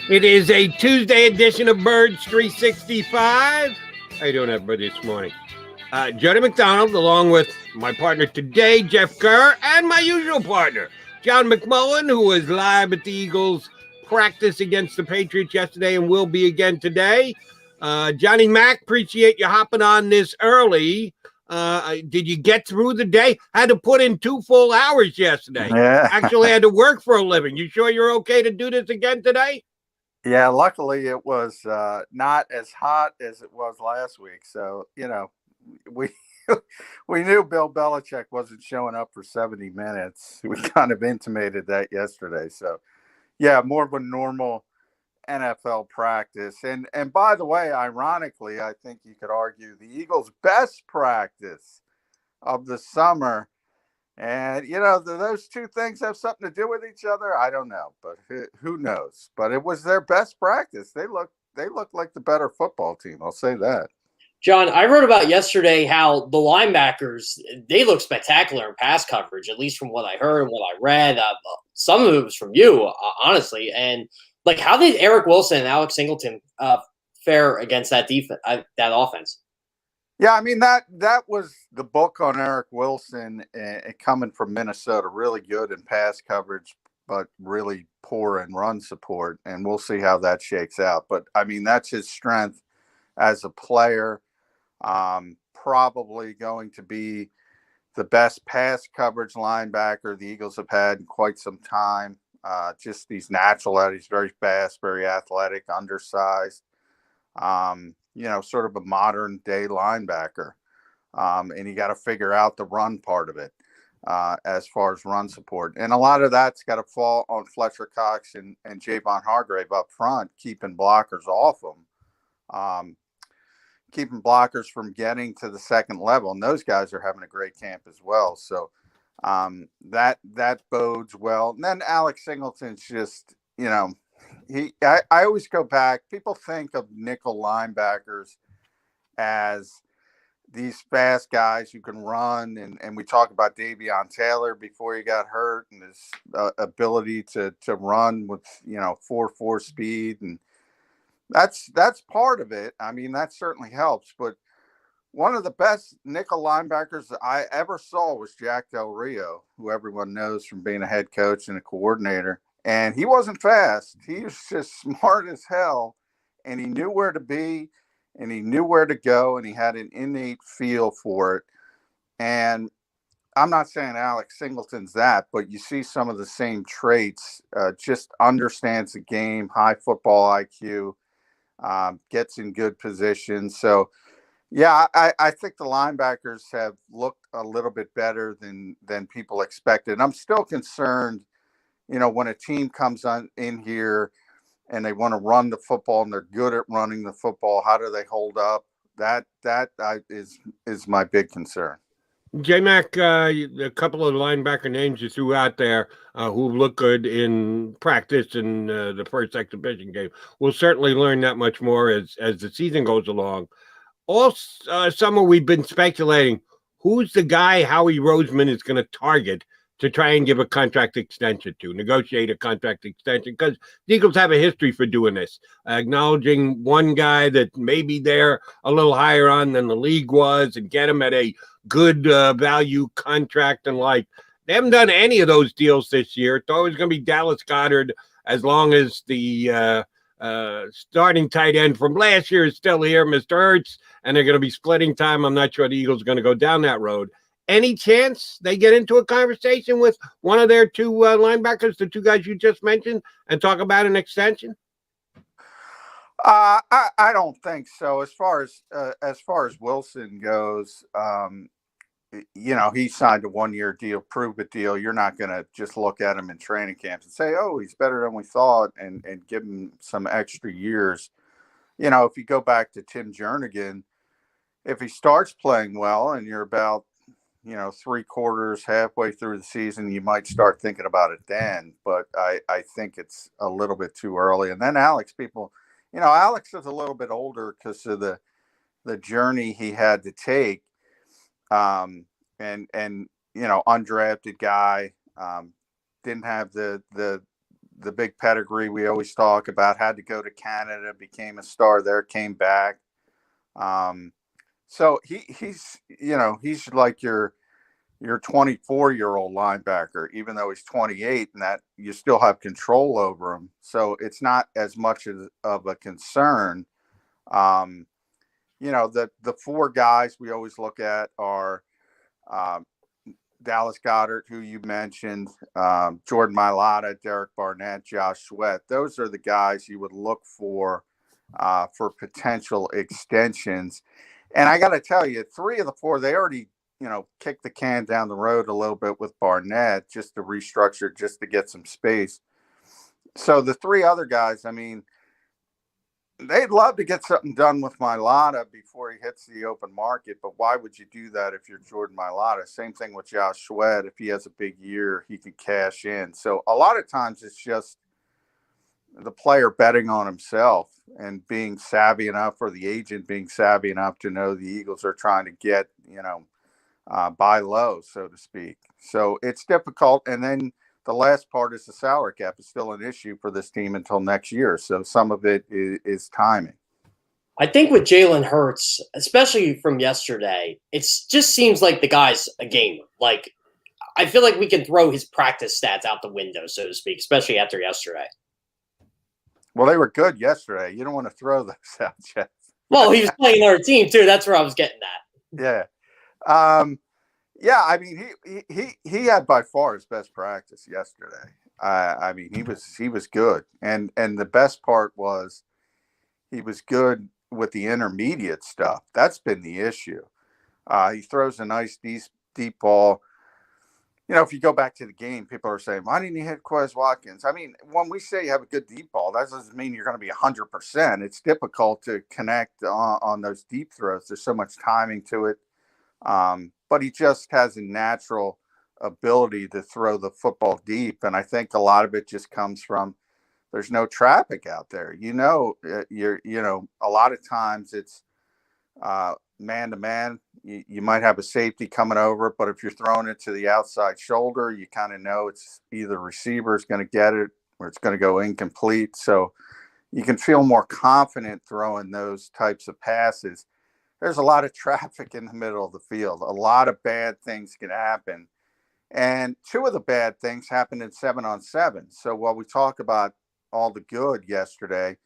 It is a Tuesday edition of Birds 365. How you doing, everybody, this morning? Jody McDonald, along with my partner today, Jeff Kerr, and my usual partner, John McMullen, who was live at the Eagles practice against the Patriots yesterday and will be again today. Johnny Mac, appreciate you hopping on this early. Did you get through the day? Had to put in 2 full hours yesterday. Yeah. Actually had to work for a living. You sure you're okay to do this again today? Yeah, luckily it was not as hot as it was last week. So, we we knew Bill Belichick wasn't showing up for 70 minutes. We kind of intimated that yesterday. So, yeah, more of a normal NFL practice. And by the way, ironically, I think you could argue the Eagles' best practice of the summer. And, those two things have something to do with each other. I don't know, but who knows? But it was their best practice. They look like the better football team. I'll say that. John, I wrote about yesterday how the linebackers, they look spectacular in pass coverage, at least from what I heard and what I read. Some of it was from you, honestly. And, how did Eric Wilson and Alex Singleton fare against that defense, that offense? Yeah, I mean, that was the book on Eric Wilson coming from Minnesota. Really good in pass coverage, but really poor in run support. And we'll see how that shakes out. But, I mean, that's his strength as a player. Probably going to be the best pass coverage linebacker the Eagles have had in quite some time. Just he's natural. He's very fast, very athletic, undersized. Sort of a modern day linebacker. And you got to figure out the run part of it as far as run support. And a lot of that's got to fall on Fletcher Cox and Javon Hargrave up front, keeping blockers off them, keeping blockers from getting to the second level. And those guys are having a great camp as well. So that bodes well. And then Alex Singleton's just, I always go back. People think of nickel linebackers as these fast guys who can run. And we talk about Davion Taylor before he got hurt and his ability to run with, 4.4 speed. And that's part of it. I mean, that certainly helps. But one of the best nickel linebackers I ever saw was Jack Del Rio, who everyone knows from being a head coach and a coordinator. And he wasn't fast. He was just smart as hell. And he knew where to be and he knew where to go. And he had an innate feel for it. And I'm not saying Alex Singleton's that, but you see some of the same traits. Just understands the game, high football IQ, gets in good positions. So, yeah, I think the linebackers have looked a little bit better than people expected. I'm still concerned. When a team comes in here and they want to run the football and they're good at running the football, how do they hold up? That is my big concern. J-Mac, a couple of linebacker names you threw out there who look good in practice in the first exhibition game. We'll certainly learn that much more as the season goes along. All summer we've been speculating who's the guy Howie Roseman is going to target to try and give a contract extension to, negotiate a contract extension, because the Eagles have a history for doing this, acknowledging one guy that maybe they're a little higher on than the league was and get him at a good value contract and like. They haven't done any of those deals this year. It's always going to be Dallas Goedert as long as the starting tight end from last year is still here, Mr. Hurts, and they're going to be splitting time. I'm not sure the Eagles are going to go down that road. Any chance they get into a conversation with one of their two linebackers, the two guys you just mentioned, and talk about an extension? I don't think so. As far as Wilson goes, he signed a 1-year deal, prove it deal. You're not going to just look at him in training camps and say, oh, he's better than we thought, and give him some extra years. If you go back to Tim Jernigan, if he starts playing well and you're about 3/4, halfway through the season, you might start thinking about it then. But I think it's a little bit too early. And then Alex is a little bit older because of the journey he had to take. And undrafted guy, didn't have the the big pedigree we always talk about, had to go to Canada, became a star there, came back. So he's like your 24-year-old linebacker, even though he's 28, and that you still have control over him. So it's not as much of a concern. The four guys we always look at are Dallas Goedert, who you mentioned, Jordan Mailata, Derek Barnett, Josh Sweat. Those are the guys you would look for potential extensions. And I got to tell you, three of the four, they already, kicked the can down the road a little bit with Barnett just to restructure, just to get some space. So the three other guys, I mean, they'd love to get something done with Mailata before he hits the open market, but why would you do that if you're Jordan Mailata? Same thing with Josh Sweat. If he has a big year, he could cash in. So a lot of times it's just the player betting on himself and being savvy enough, or the agent being savvy enough to know the Eagles are trying to get, buy low, so to speak. So it's difficult. And then the last part is the salary cap is still an issue for this team until next year. So some of it is timing. I think with Jalen Hurts, especially from yesterday, it just seems like the guy's a gamer. Like, I feel like we can throw his practice stats out the window, so to speak, especially after yesterday. Well, they were good yesterday. You don't want to throw those out, Jeff. Well, he was playing another team too. That's where I was getting at. Yeah. I mean, he had by far his best practice yesterday. I mean, he was good, and the best part was he was good with the intermediate stuff. That's been the issue. He throws a nice deep ball. If you go back to the game, people are saying, why didn't you hit Quez Watkins? I mean, when we say you have a good deep ball, that doesn't mean you're going to be 100%. It's difficult to connect on those deep throws. There's so much timing to it. But he just has a natural ability to throw the football deep. And I think a lot of it just comes from there's no traffic out there. A lot of times it's man to man. You might have a safety coming over, but if you're throwing it to the outside shoulder, you kind of know it's either receiver is going to get it or it's going to go incomplete. So you can feel more confident throwing those types of passes. There's a lot of traffic in the middle of the field. A lot of bad things can happen. And two of the bad things happened in 7-on-7. So while we talk about all the good yesterday,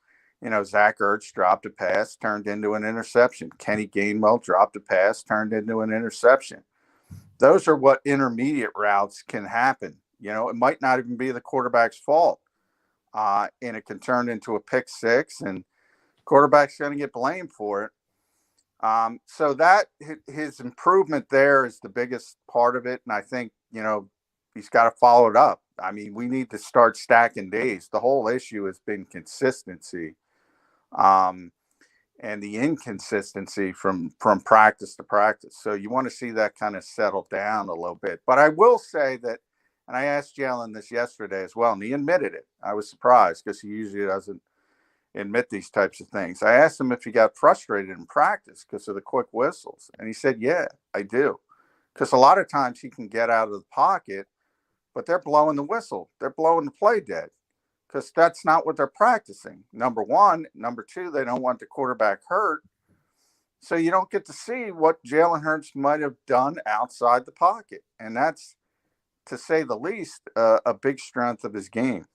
Zach Ertz dropped a pass, turned into an interception. Kenny Gainwell dropped a pass, turned into an interception. Those are what intermediate routes can happen. It might not even be the quarterback's fault. And it can turn into a pick six, and quarterback's going to get blamed for it. So that his improvement there is the biggest part of it. And I think, he's got to follow it up. I mean, we need to start stacking days. The whole issue has been consistency. And the inconsistency from practice to practice. So you want to see that kind of settle down a little bit. But I will say that, and I asked Jalen this yesterday as well, and he admitted it. I was surprised because he usually doesn't admit these types of things. I asked him if he got frustrated in practice because of the quick whistles. And he said, yeah, I do. Because a lot of times he can get out of the pocket, but they're blowing the whistle. They're blowing the play dead. Because that's not what they're practicing. Number one. Number two, they don't want the quarterback hurt. So you don't get to see what Jalen Hurts might have done outside the pocket. And that's, to say the least, a big strength of his game.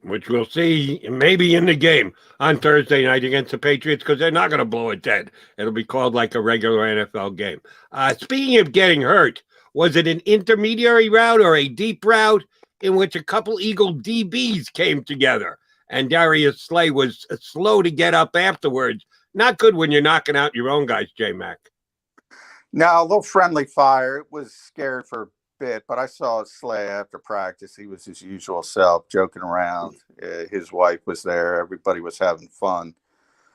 Which we'll see maybe in the game on Thursday night against the Patriots, because they're not going to blow it dead. It'll be called like a regular NFL game. Speaking of getting hurt, was it an intermediary route or a deep route in which a couple Eagle DBs came together, and Darius Slay was slow to get up afterwards? Not good when you're knocking out your own guys, J-Mac. No, a little friendly fire. It was scary for a bit, but I saw Slay after practice. He was his usual self, joking around. His wife was there. Everybody was having fun.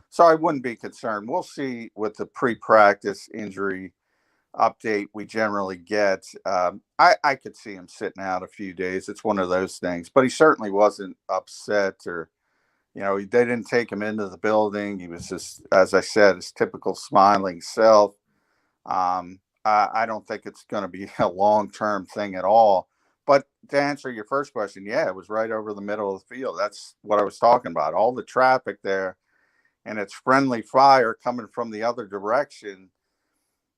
So I wouldn't be concerned. We'll see with the pre-practice injury update we generally get. I could see him sitting out a few days. It's one of those things, but he certainly wasn't upset, or they didn't take him into the building. He was just, as I said, his typical smiling self. I don't think it's going to be a long-term thing at all, But to answer your first question, yeah, it was right over the middle of the field. That's what I was talking about. All the traffic there, and it's friendly fire coming from the other direction.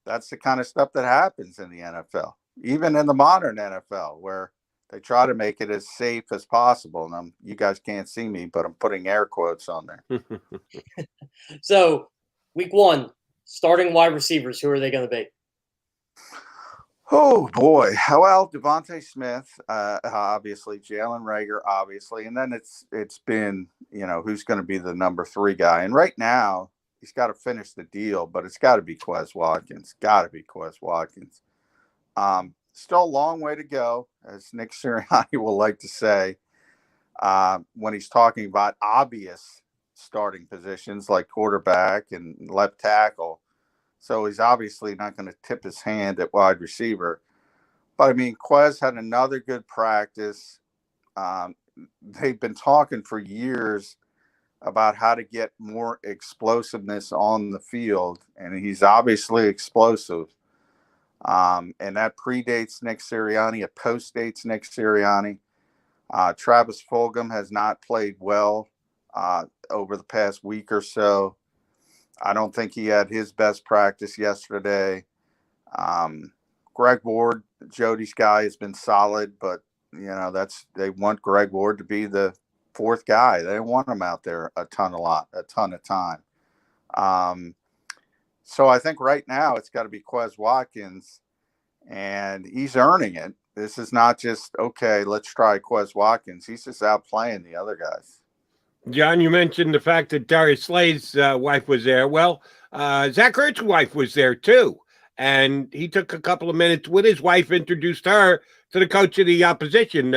That's the kind of stuff that happens in the NFL, even in the modern NFL, where they try to make it as safe as possible. And you guys can't see me, but I'm putting air quotes on there. So, week 1, starting wide receivers, who are they going to be? Oh boy! Well, Devontae Smith, obviously, Jalen Reagor, obviously, and then it's been, who's going to be the number 3 guy. And right now, he's got to finish the deal, but it's got to be Quez Watkins. Got to be Quez Watkins. Still a long way to go, as Nick Sirianni will like to say, when he's talking about obvious starting positions like quarterback and left tackle. So he's obviously not going to tip his hand at wide receiver. But, I mean, Quez had another good practice. They've been talking for years about how to get more explosiveness on the field, and he's obviously explosive. And that predates Nick Sirianni. It postdates Nick Sirianni. Travis Fulgham has not played well over the past week or so. I don't think he had his best practice yesterday. Greg Ward, Jody's guy, has been solid, but they want Greg Ward to be the 4th guy. They want him out there a ton of time. So I think right now it's got to be Quez Watkins, and he's earning it. This is not just, okay, let's try Quez Watkins. He's just outplaying the other guys. John, you mentioned the fact that Darius Slay's wife was there. Well, Zach Ertz's wife was there too. And he took a couple of minutes with his wife, introduced her to the coach of the opposition,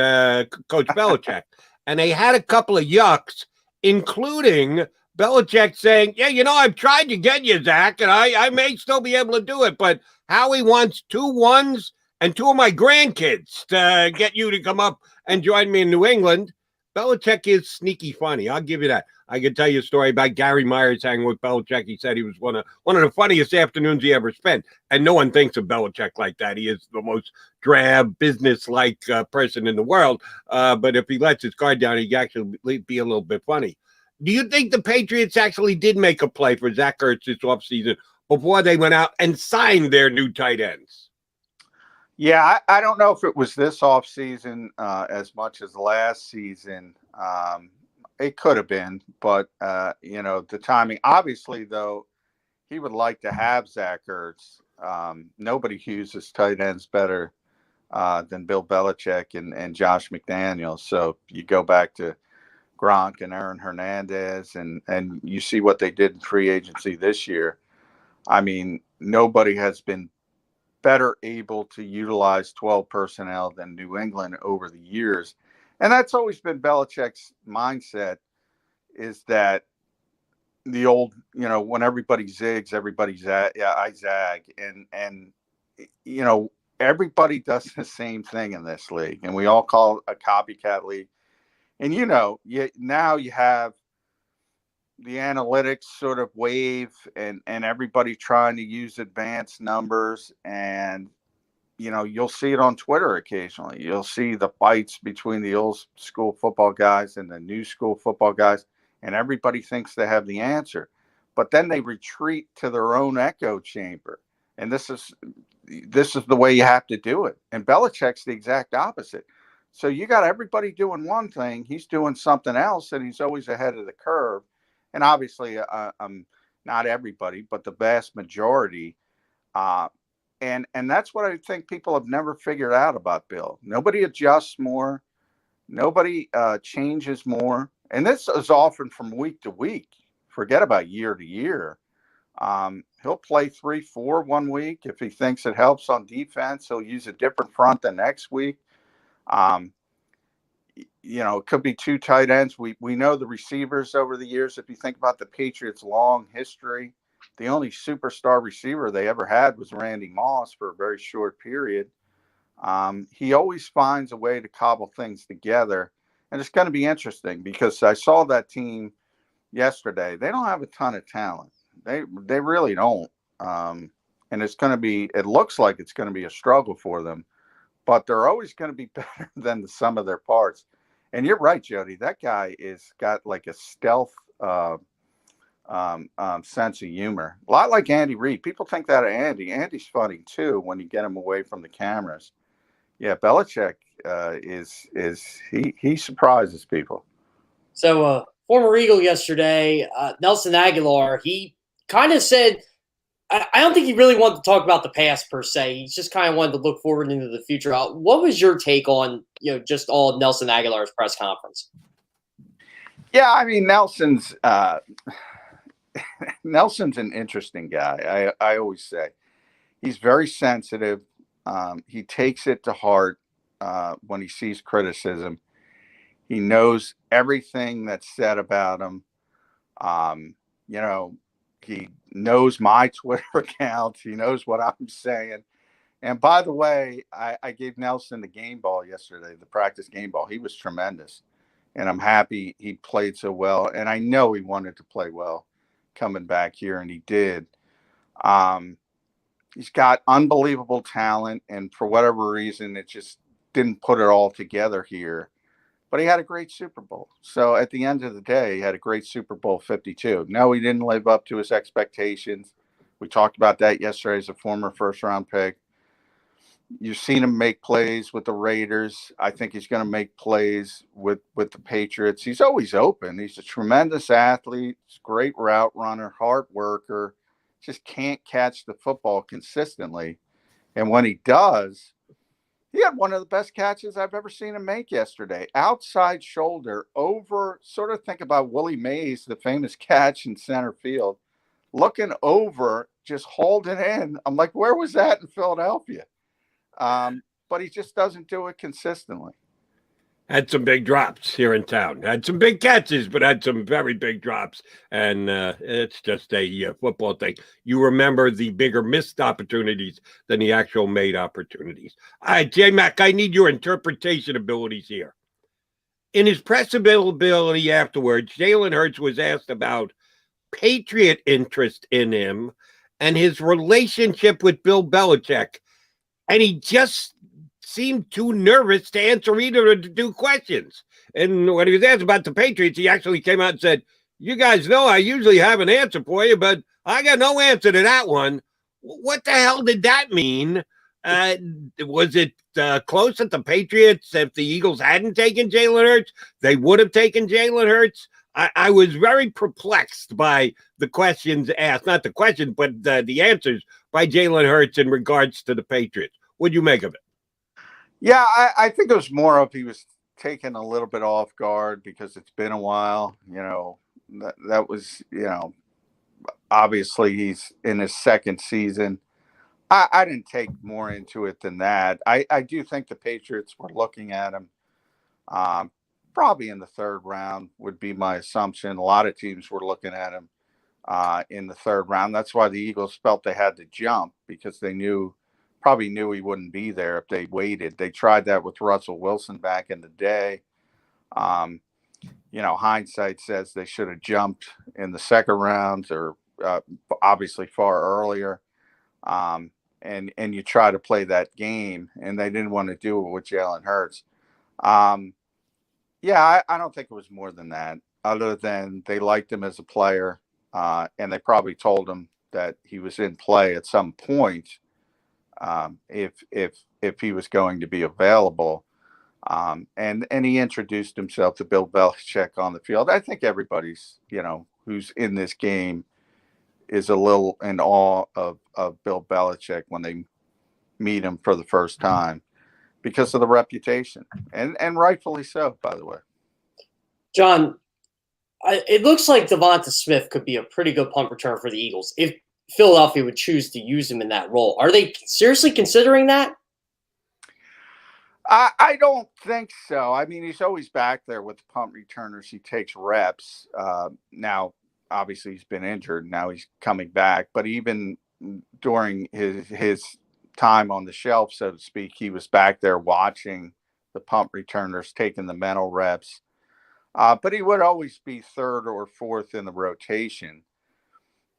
Coach Belichick. And they had a couple of yucks, including Belichick saying, yeah, I've tried to get you, Zach, and I may still be able to do it, but Howie wants 2 ones and 2 of my grandkids to get you to come up and join me in New England. Belichick is sneaky funny. I'll give you that. I can tell you a story about Gary Myers hanging with Belichick. He said he was one of the funniest afternoons he ever spent. And no one thinks of Belichick like that. He is the most drab, business-like person in the world. But if he lets his guard down, he can actually be a little bit funny. Do you think the Patriots actually did make a play for Zach Ertz this offseason before they went out and signed their new tight ends? Yeah, I don't know if it was this offseason as much as last season. It could have been, but, the timing. Obviously, though, he would like to have Zach Ertz. Nobody uses tight ends better than Bill Belichick and Josh McDaniels. So you go back to Gronk and Aaron Hernandez, and you see what they did in free agency this year. I mean, nobody has been better able to utilize 12 personnel than New England over the years. And that's always been Belichick's mindset, is that the old, when everybody zigs, everybody I zag. And everybody does the same thing in this league. And we all call it a copycat league. And, now you have the analytics sort of wave and everybody trying to use advanced numbers, and you'll see it on Twitter occasionally. You'll see the fights between the old school football guys and the new school football guys, and everybody thinks they have the answer, but then they retreat to their own echo chamber. And this is the way you have to do it. And Belichick's the exact opposite. So you got everybody doing one thing, he's doing something else, and he's always ahead of the curve. And obviously, not everybody, but the vast majority. And that's what I think people have never figured out about Bill. Nobody adjusts more. Nobody changes more. And this is often from week to week. Forget about year to year. He'll play 3-4 one week. If he thinks it helps on defense, he'll use a different front the next week. It could be 2 tight ends. We know the receivers over the years. If you think about the Patriots' long history, the only superstar receiver they ever had was Randy Moss for a very short period. He always finds a way to cobble things together. And it's going to be interesting because I saw that team yesterday. They don't have a ton of talent. They really don't. And it looks like it's going to be a struggle for them. but they're always going to be better than the sum of their parts. And you're right, Jody. That guy is got like a stealth sense of humor, a lot like Andy Reid. People think that of Andy. Andy's funny too when you get him away from the cameras. Yeah, Belichick he surprises people. So, former Eagle yesterday, Nelson Agholor, he kind of said, I don't think he really wanted to talk about the past per se. He just kind of wanted to look forward into the future. What was your take on, just all of Nelson Agholor's press conference? Yeah, I mean, Nelson's an interesting guy. I always say he's very sensitive. He takes it to heart when he sees criticism. He knows everything that's said about him. He knows my Twitter account. He knows what I'm saying. And by the way, I gave Nelson the game ball yesterday, the practice game ball. He was tremendous. And I'm happy he played so well. And I know he wanted to play well coming back here, and he did. He's got unbelievable talent. And for whatever reason, it just didn't put it all together here. But he had a great Super Bowl. So at the end of the day, he had a great Super Bowl 52. No, he didn't live up to his expectations. We talked about that yesterday as a former first-round pick. You've seen him make plays with the Raiders. I think he's going to make plays with the Patriots. He's always open. He's a tremendous athlete. He's a great route runner, hard worker. Just can't catch the football consistently. And when he does, he had one of the best catches I've ever seen him make yesterday. Outside shoulder over, sort of think about Willie Mays, the famous catch in center field, looking over, just holding in. I'm like, where was that in Philadelphia? But he just doesn't do it consistently. Had some big drops here in town. Had some big catches, but had some very big drops. And it's just a football thing. You remember the bigger missed opportunities than the actual made opportunities. All right, J-Mac, I need your interpretation abilities here. In his press availability afterwards, Jalen Hurts was asked about Patriot interest in him and his relationship with Bill Belichick. And he just seemed too nervous to answer either of the two questions. And when he was asked about the Patriots, he actually came out and said, you guys know I usually have an answer for you, but I got no answer to that one. What the hell did that mean? Was it close at the Patriots? If the Eagles hadn't taken Jalen Hurts, they would have taken Jalen Hurts. I was very perplexed by the questions asked, not the questions, but the answers by Jalen Hurts in regards to the Patriots. What do you make of it? Yeah, I think it was more of he was taken a little bit off guard because it's been a while. That was, obviously he's in his second season. I didn't take more into it than that. I do think the Patriots were looking at him probably in the third round would be my assumption. A lot of teams were looking at him in the third round. That's why the Eagles felt they had to jump because they probably knew he wouldn't be there if they waited. They tried that with Russell Wilson back in the day. Hindsight says they should have jumped in the second round or obviously far earlier. And you try to play that game, and they didn't want to do it with Jalen Hurts. I don't think it was more than that, other than they liked him as a player, and they probably told him that he was in play at some point if he was going to be available. And he introduced himself to Bill Belichick on the field. I think everybody's, who's in this game is a little in awe of Bill Belichick when they meet him for the first time because of the reputation, and rightfully so, by the way. John, it looks like Devonta Smith could be a pretty good punt returner for the Eagles if Philadelphia would choose to use him in that role. Are they seriously considering that? I don't think so. I mean, he's always back there with the punt returners. He takes reps. Now, obviously, he's been injured. Now he's coming back. But even during his time on the shelf, so to speak, he was back there watching the punt returners, taking the mental reps. But he would always be third or fourth in the rotation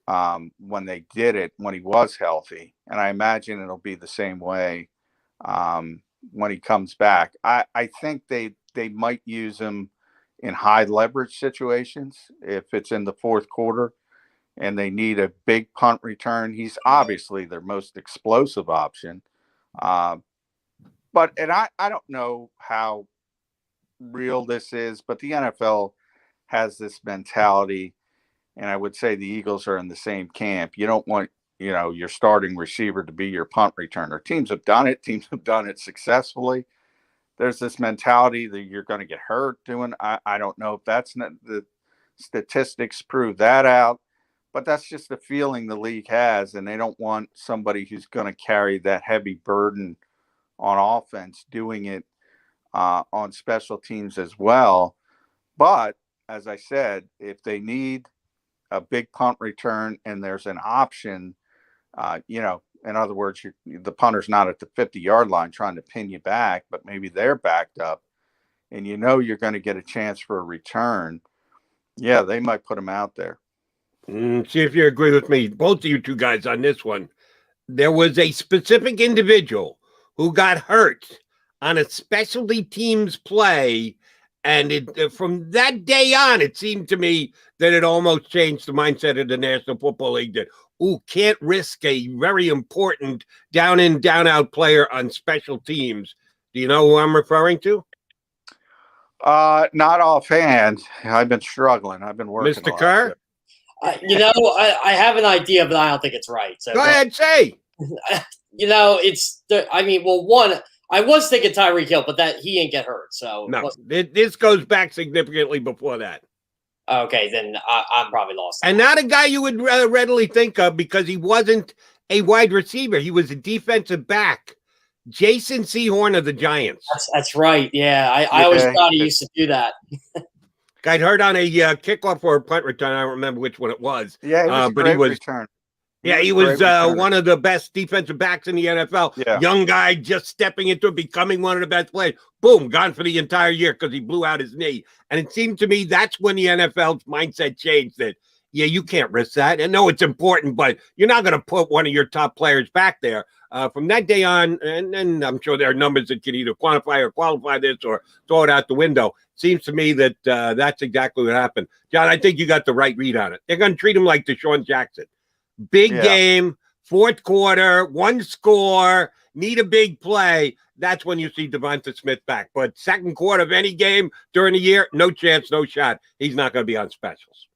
when they did it, when he was healthy. And I imagine it'll be the same way when he comes back. I think they might use him in high leverage situations if it's in the fourth quarter and they need a big punt return. He's obviously their most explosive option. I don't know how real this is, but the NFL has this mentality, and I would say the Eagles are in the same camp. You don't want, your starting receiver to be your punt returner. Teams have done it. Teams have done it successfully. There's this mentality that you're going to get hurt doing. I don't know if that's not, the statistics prove that out, but that's just the feeling the league has, and they don't want somebody who's going to carry that heavy burden on offense doing it on special teams as well. But as I said, if they need a big punt return and there's an option, in other words, the punter's not at the 50-yard line trying to pin you back, but maybe they're backed up and you're going to get a chance for a return. Yeah, they might put him out there. See if you agree with me, both of you two guys, on this one. There was a specific individual who got hurt on a specialty teams play, and from that day on, it seemed to me that it almost changed the mindset of the National Football League that, can't risk a very important down-in, down-out player on special teams. Do you know who I'm referring to? Not offhand. I've been struggling. I've been working. Mr. Kerr? I have an idea, but I don't think it's right. So go ahead, say. I was thinking Tyreek Hill, but that he didn't get hurt. So no, this goes back significantly before that. Okay, then I'm probably lost. And not a guy you would readily think of because he wasn't a wide receiver. He was a defensive back. Jason Sehorn of the Giants. That's right. Yeah, I always thought he used to do that. Got hurt on a kickoff or a punt return. I don't remember which one it was. Yeah, but he was return. Yeah, he was one of the best defensive backs in the NFL. Yeah. Young guy just stepping into it, becoming one of the best players. Boom, gone for the entire year because he blew out his knee. And it seemed to me that's when the NFL's mindset changed that, you can't risk that. And no, it's important, but you're not going to put one of your top players back there. From that day on, and I'm sure there are numbers that can either quantify or qualify this or throw it out the window. Seems to me that that's exactly what happened. John, I think you got the right read on it. They're going to treat him like Deshaun Jackson. Big game, fourth quarter, one score, need a big play. That's when you see Devonta Smith back. But second quarter of any game during the year, no chance, no shot. He's not going to be on specials.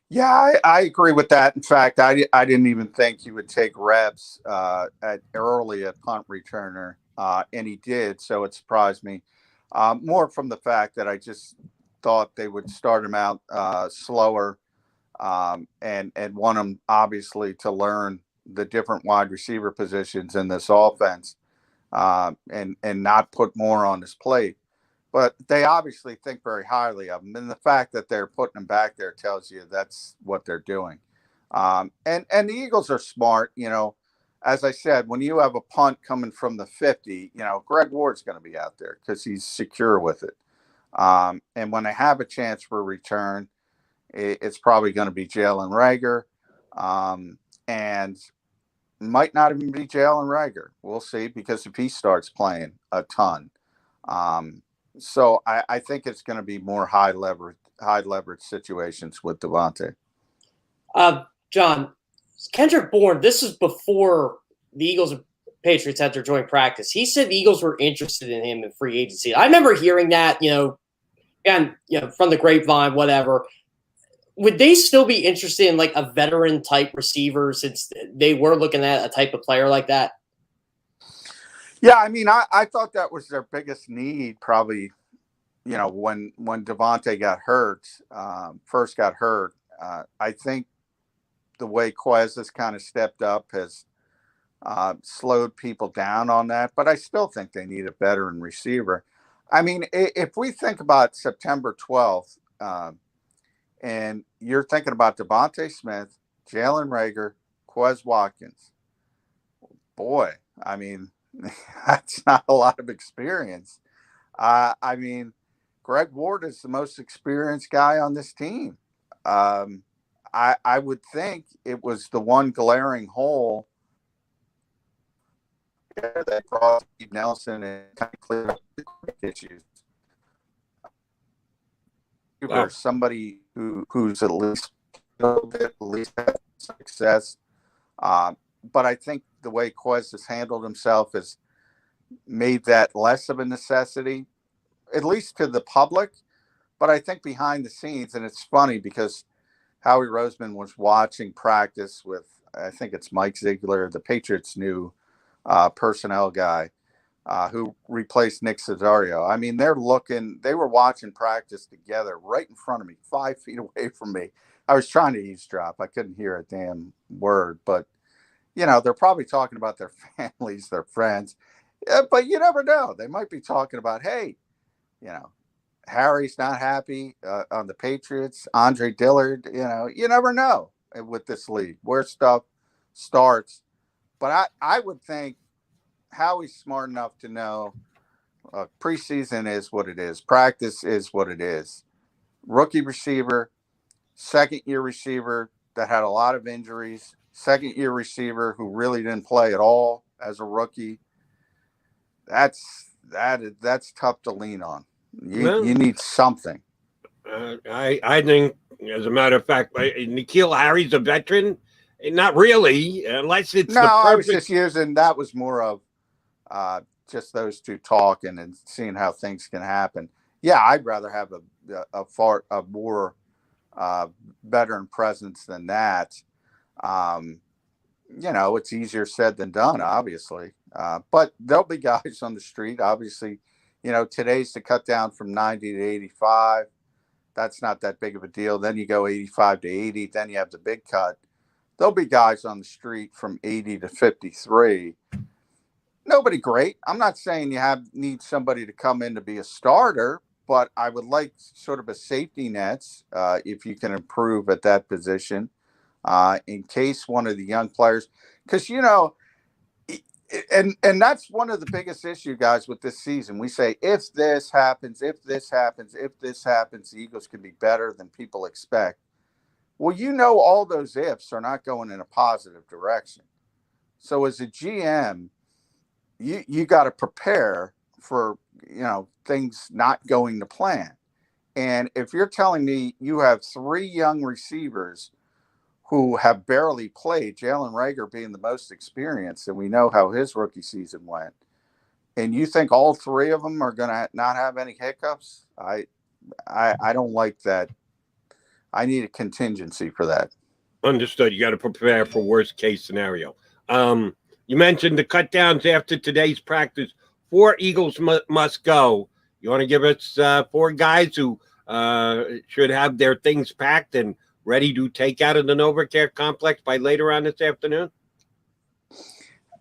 Yeah, I agree with that. In fact, I didn't even think he would take reps early at punt returner, and he did, so it surprised me. More from the fact that I just thought they would start him out slower. And want him obviously to learn the different wide receiver positions in this offense, and not put more on his plate. But they obviously think very highly of him, and the fact that they're putting him back there tells you that's what they're doing. And the Eagles are smart. As I said, when you have a punt coming from the 50, Greg Ward's going to be out there because he's secure with it. And when they have a chance for a return, it's probably going to be Jalen Reagor, and might not even be Jalen Reagor. We'll see, because if he starts playing a ton. So I think it's going to be more high leverage situations with Devontae. John, Kendrick Bourne, this is before the Eagles and Patriots had their joint practice. He said the Eagles were interested in him in free agency. I remember hearing that, from the grapevine, whatever. Would they still be interested in like a veteran type receiver since they were looking at a type of player like that? Yeah, I mean, I thought that was their biggest need probably, when Devontae got hurt, first got hurt. I think the way Quez has kind of stepped up has slowed people down on that, but I still think they need a veteran receiver. I mean, if we think about September 12th, and you're thinking about Devontae Smith, Jalen Reagor, Quez Watkins. Boy, I mean, that's not a lot of experience. I mean, Greg Ward is the most experienced guy on this team. I would think it was the one glaring hole there. They brought Steve Nelson and kind of cleared up the issues. Or somebody who's at least a little bit, at least had success. But I think the way Quez has handled himself has made that less of a necessity, at least to the public. But I think behind the scenes, and it's funny because Howie Roseman was watching practice with, I think it's Mike Ziegler, the Patriots' new personnel guy, who replaced Nick Cesario. I mean, they were watching practice together right in front of me, 5 feet away from me. I was trying to eavesdrop. I couldn't hear a damn word, but, they're probably talking about their families, their friends, but you never know. They might be talking about, hey, Harry's not happy on the Patriots, Andre Dillard, you never know with this league where stuff starts. But I would think Howie's smart enough to know preseason is what it is. Practice is what it is. Rookie receiver, second-year receiver that had a lot of injuries, second-year receiver who really didn't play at all as a rookie. That's tough to lean on. You need something. I think, as a matter of fact, N'Keal Harry's a veteran. Not really, unless it's no. The perfect... I was just using that was more of just those two talking and seeing how things can happen. Yeah, I'd rather have a more veteran presence than that. It's easier said than done, obviously. But there'll be guys on the street, obviously. Today's to cut down from 90 to 85. That's not that big of a deal. Then you go 85 to 80. Then you have the big cut. There'll be guys on the street from 80 to 53. Nobody great. I'm not saying you need somebody to come in to be a starter, but I would like sort of a safety nets if you can improve at that position in case one of the young players, because and that's one of the biggest issues, guys, with this season. We say if this happens, if this happens, if this happens, the Eagles can be better than people expect. Well, all those ifs are not going in a positive direction. So as a GM, you got to prepare for things not going to plan. And if you're telling me you have 3 young receivers who have barely played, Jalen Reagor being the most experienced, and we know how his rookie season went, and you think all 3 of them are going to not have any hiccups, I don't like that. I need a contingency for that. Understood. You got to prepare for worst case scenario. You mentioned the cut downs after today's practice. 4 Eagles must go. You want to give us 4 guys who should have their things packed and ready to take out of the NovaCare complex by later on this afternoon?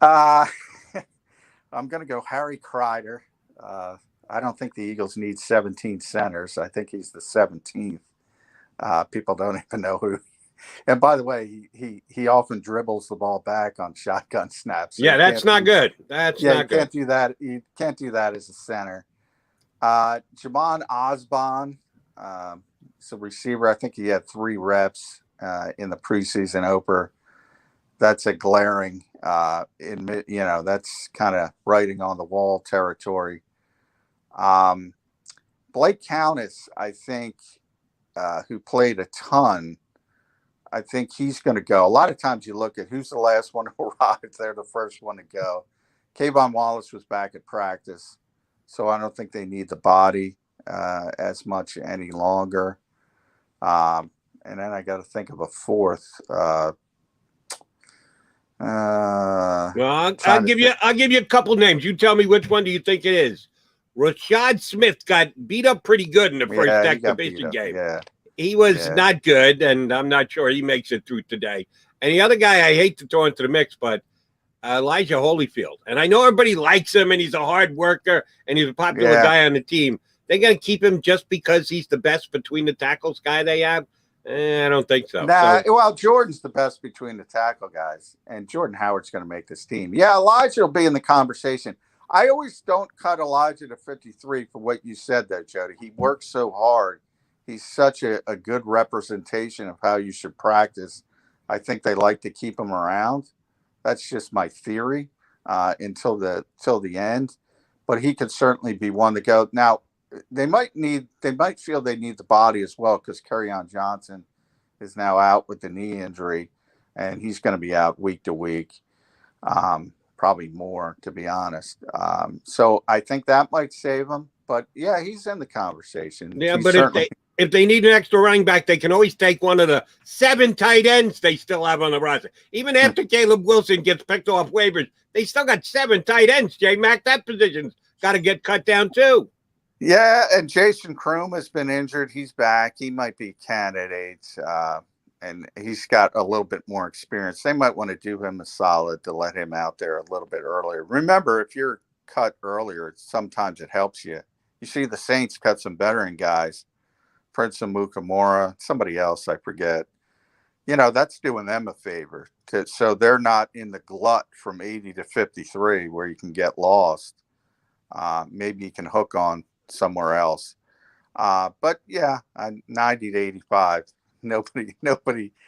I'm going to go Harry Kreider. I don't think the Eagles need 17 centers. I think he's the 17th. People don't even know who. And by the way, he often dribbles the ball back on shotgun snaps. So that's not good. That's not good. Can't do that. You can't do that as a center. Jamon Osborne, he's a receiver. I think he had 3 reps in the preseason opener. That's a glaring, that's kind of writing on the wall territory. Blake Countess, I think, who played a ton, I think he's going to go. A lot of times you look at who's the last one to arrive, they're the first one to go. Kayvon Wallace was back at practice, so I don't think they need the body as much any longer. And then I got to think of a 4th. Well, I'll give you a couple names. You tell me which one do you think it is. Rashad Smith got beat up pretty good in the first exhibition game. Yeah. He was not good, and I'm not sure he makes it through today. And the other guy I hate to throw into the mix, but Elijah Holyfield. And I know everybody likes him, and he's a hard worker, and he's a popular guy on the team. They're going to keep him just because he's the best between the tackles guy they have? I don't think so. Well, Jordan's the best between the tackle guys, and Jordan Howard's going to make this team. Yeah, Elijah will be in the conversation. I always don't cut Elijah to 53 for what you said there, Jody. He works so hard. He's such a good representation of how you should practice. I think they like to keep him around. That's just my theory. until the end, but he could certainly be one to go. Now, they might feel they need the body as well, because Kerryon Johnson is now out with the knee injury, and he's going to be out week to week, probably more, to be honest. So I think that might save him. But yeah, he's in the conversation. Yeah, but if they need an extra running back, they can always take one of the 7 tight ends they still have on the roster. Even after Caleb Wilson gets picked off waivers, they still got 7 tight ends. J-Mac, that position's got to get cut down too. Yeah, and Jason Kroom has been injured. He's back. He might be a candidate, and he's got a little bit more experience. They might want to do him a solid to let him out there a little bit earlier. Remember, if you're cut earlier, sometimes it helps you. You see the Saints cut some veteran guys, Prince Amukamara, somebody else, I forget. That's doing them a favor. So they're not in the glut from 80 to 53 where you can get lost. Maybe you can hook on somewhere else. But yeah, 90 to 85. Nobody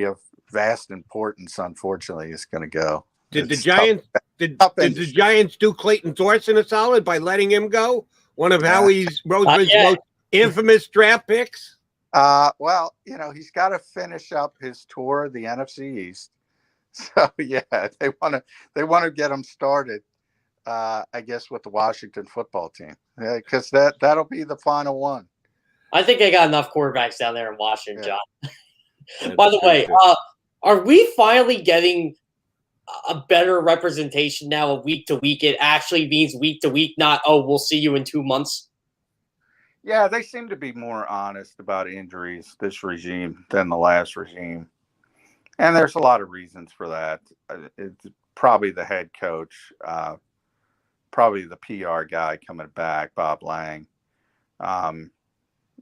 of vast importance, unfortunately, is going to go. Did the Giants do Clayton Thorson a solid by letting him go? One of Howie Roseman's most infamous draft picks. Well, he's got to finish up his tour of the NFC East. So yeah, they want to get him started. I guess with the Washington football team, because that'll be the final one. I think they got enough quarterbacks down there in Washington, John. By the way, are we finally getting a better representation now of week to week? It actually means week to week, not, we'll see you in 2 months. Yeah, they seem to be more honest about injuries, this regime, than the last regime. And there's a lot of reasons for that. It's probably the head coach, probably the PR guy coming back, Bob Lang.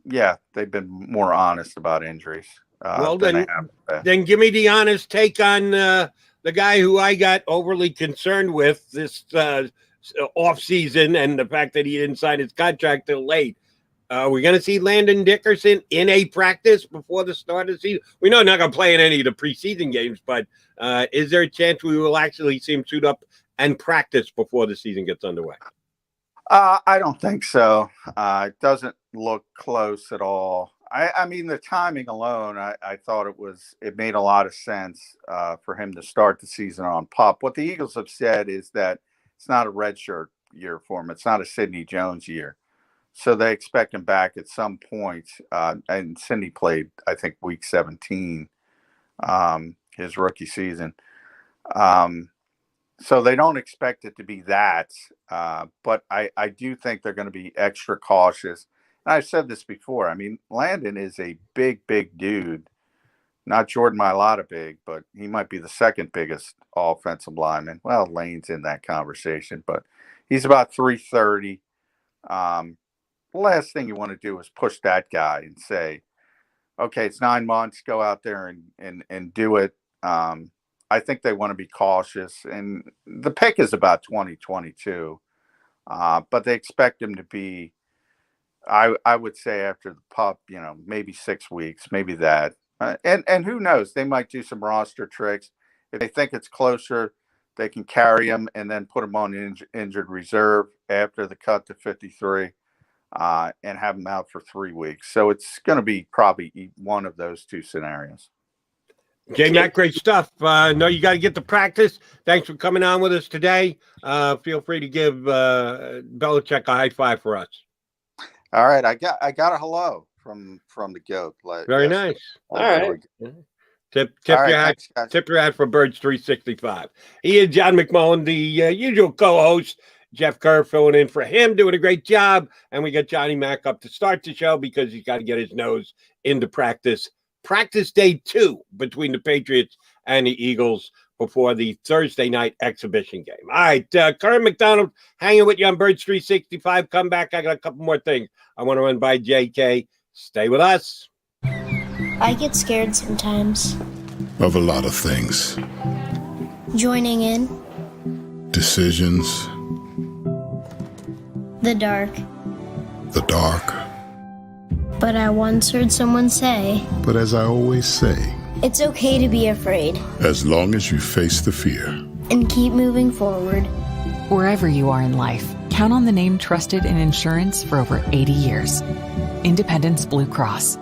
Yeah, they've been more honest about injuries. Well, then give me the honest take on the guy who I got overly concerned with this offseason, and the fact that he didn't sign his contract till late. We're going to see Landon Dickerson in a practice before the start of the season. We know he's not going to play in any of the preseason games, but is there a chance we will actually see him suit up and practice before the season gets underway? I don't think so. It doesn't look close at all. I mean, the timing alone, I thought it made a lot of sense for him to start the season on PUP. What the Eagles have said is that it's not a redshirt year for him. It's not a Sidney Jones year. So they expect him back at some point. And Sidney played, I think, week 17, his rookie season. So they don't expect it to be that. But I do think they're going to be extra cautious. And I've said this before. I mean, Landon is a big, big dude. Not Jordan Mailata big, but he might be the second biggest offensive lineman. Well, Lane's in that conversation, but he's about 330. The last thing you want to do is push that guy and say, okay, it's 9 months, go out there and do it. I think they want to be cautious. And the pick is about 2022, but they expect him to be, I would say after the PUP, maybe 6 weeks, maybe that. And who knows? They might do some roster tricks. If they think it's closer, they can carry him and then put him on injured reserve after the cut to 53 and have him out for 3 weeks. So it's going to be probably one of those two scenarios. J-Mac, great stuff. No, you got to get to practice. Thanks for coming on with us today. Feel free to give Belichick a high five for us. All right, I got a hello from the GOAT. Very nice. All right. Tip your hat for Birds 365. He is John McMullen, the usual co-host. Jeff Kerr filling in for him, doing a great job. And we got Johnny Mac up to start the show because he's got to get his nose into practice. Practice day 2 between the Patriots and the Eagles before the Thursday night exhibition game. All right, Kerr McDonald hanging with you on Birds 365. Come back. I got a couple more things I want to run by JK. Stay with us. I get scared sometimes. Of a lot of things. Joining in. Decisions. The dark. The dark. But I once heard someone say, But as I always say, it's okay to be afraid. as long as you face the fear. and keep moving forward. Wherever you are in life, count on the name trusted in insurance for over 80 years. Independence Blue Cross.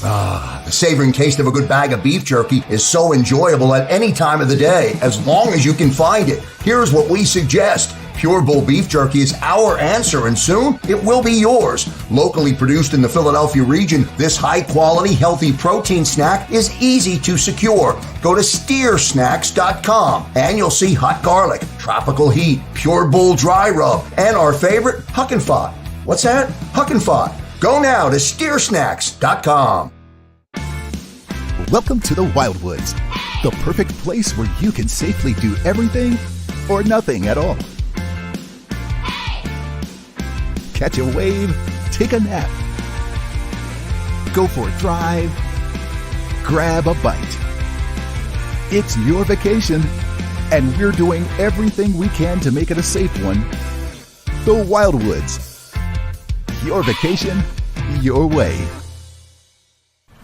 The savoring taste of a good bag of beef jerky is so enjoyable at any time of the day, as long as you can find it. Here's what we suggest. Pure Bull Beef Jerky is our answer, and soon it will be yours. Locally produced in the Philadelphia region, this high-quality, healthy protein snack is easy to secure. Go to steersnacks.com, and you'll see hot garlic, tropical heat, Pure Bull dry rub, and our favorite, Huck and Fod. What's that? Huck and Fod. Go now to steersnacks.com. Welcome to the Wildwoods, the perfect place where you can safely do everything or nothing at all. Catch a wave, take a nap, go for a drive, grab a bite. It's your vacation, and we're doing everything we can to make it a safe one. The Wildwoods. Your vacation, your way.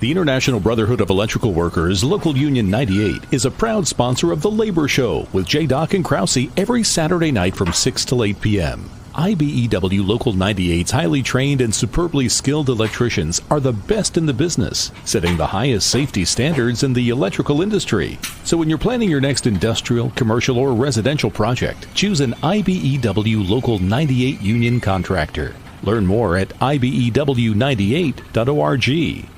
The International Brotherhood of Electrical Workers, Local Union 98, is a proud sponsor of The Labor Show with J. Doc and Krause every Saturday night from 6 to 8 p.m. IBEW Local 98's highly trained and superbly skilled electricians are the best in the business, setting the highest safety standards in the electrical industry. So when you're planning your next industrial, commercial, or residential project, choose an IBEW Local 98 union contractor. Learn more at ibew98.org.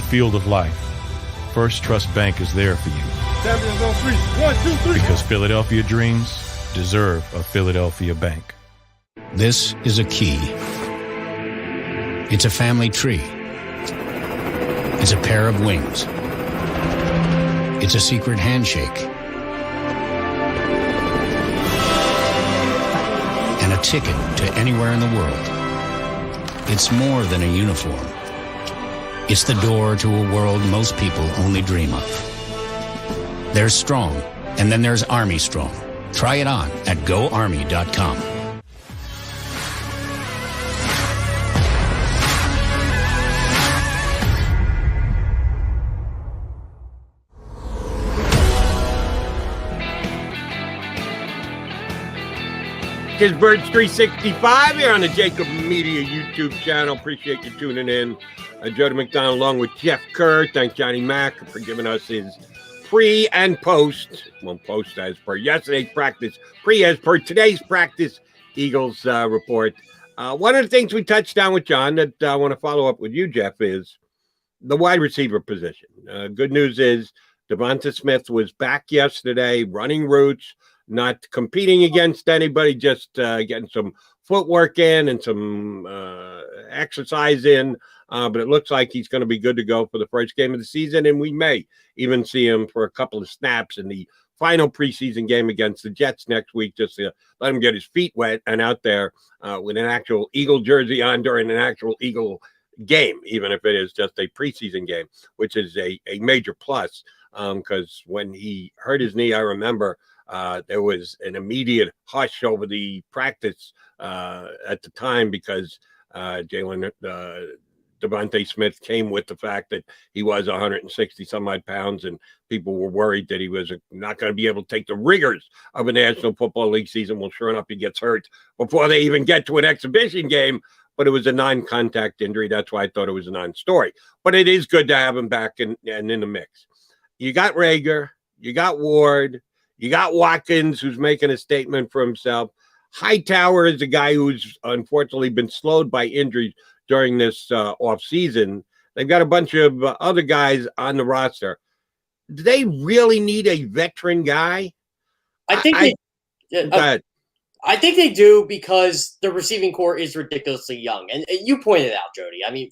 Field of life, First Trust Bank is there for you. Because Philadelphia dreams deserve a Philadelphia bank. This is a key. It's a family tree. It's a pair of wings. It's a secret handshake. And a ticket to anywhere in the world. It's more than a uniform. It's the door to a world most people only dream of. There's Strong, and then there's Army Strong. Try it on at GoArmy.com. It's Birds 365 here on the JAKIB Media YouTube channel. Appreciate you tuning in. Jody McDonald along with Jeff Kerr. Thank Johnny Mack for giving us his pre and post. Well, post as per yesterday's practice, pre as per today's practice Eagles report. One of the things we touched on with John that I want to follow up with you, Jeff, is the wide receiver position. Good news is Devonta Smith was back yesterday, running routes, not competing against anybody, just getting some footwork in and some exercise in. But it looks like he's going to be good to go for the first game of the season, and we may even see him for a couple of snaps in the final preseason game against the Jets next week, just to let him get his feet wet and out there with an actual Eagle jersey on during an actual Eagle game, even if it is just a preseason game, which is a major plus because when he hurt his knee, I remember there was an immediate hush over the practice at the time because Devonta Smith came with the fact that he was 160 some odd pounds, and people were worried that he was not going to be able to take the rigors of a National Football League season. Well, sure enough, he gets hurt before they even get to an exhibition game, but it was a non-contact injury. That's why I thought it was a non-story. But it is good to have him back and in the mix. You got Reagor, you got Ward, you got Watkins, who's making a statement for himself. Hightower is a guy who's unfortunately been slowed by injuries during this offseason. They've got a bunch of other guys on the roster. Do they really need a veteran guy? I think they do because the receiving core is ridiculously young. And you pointed out, Jody. I mean,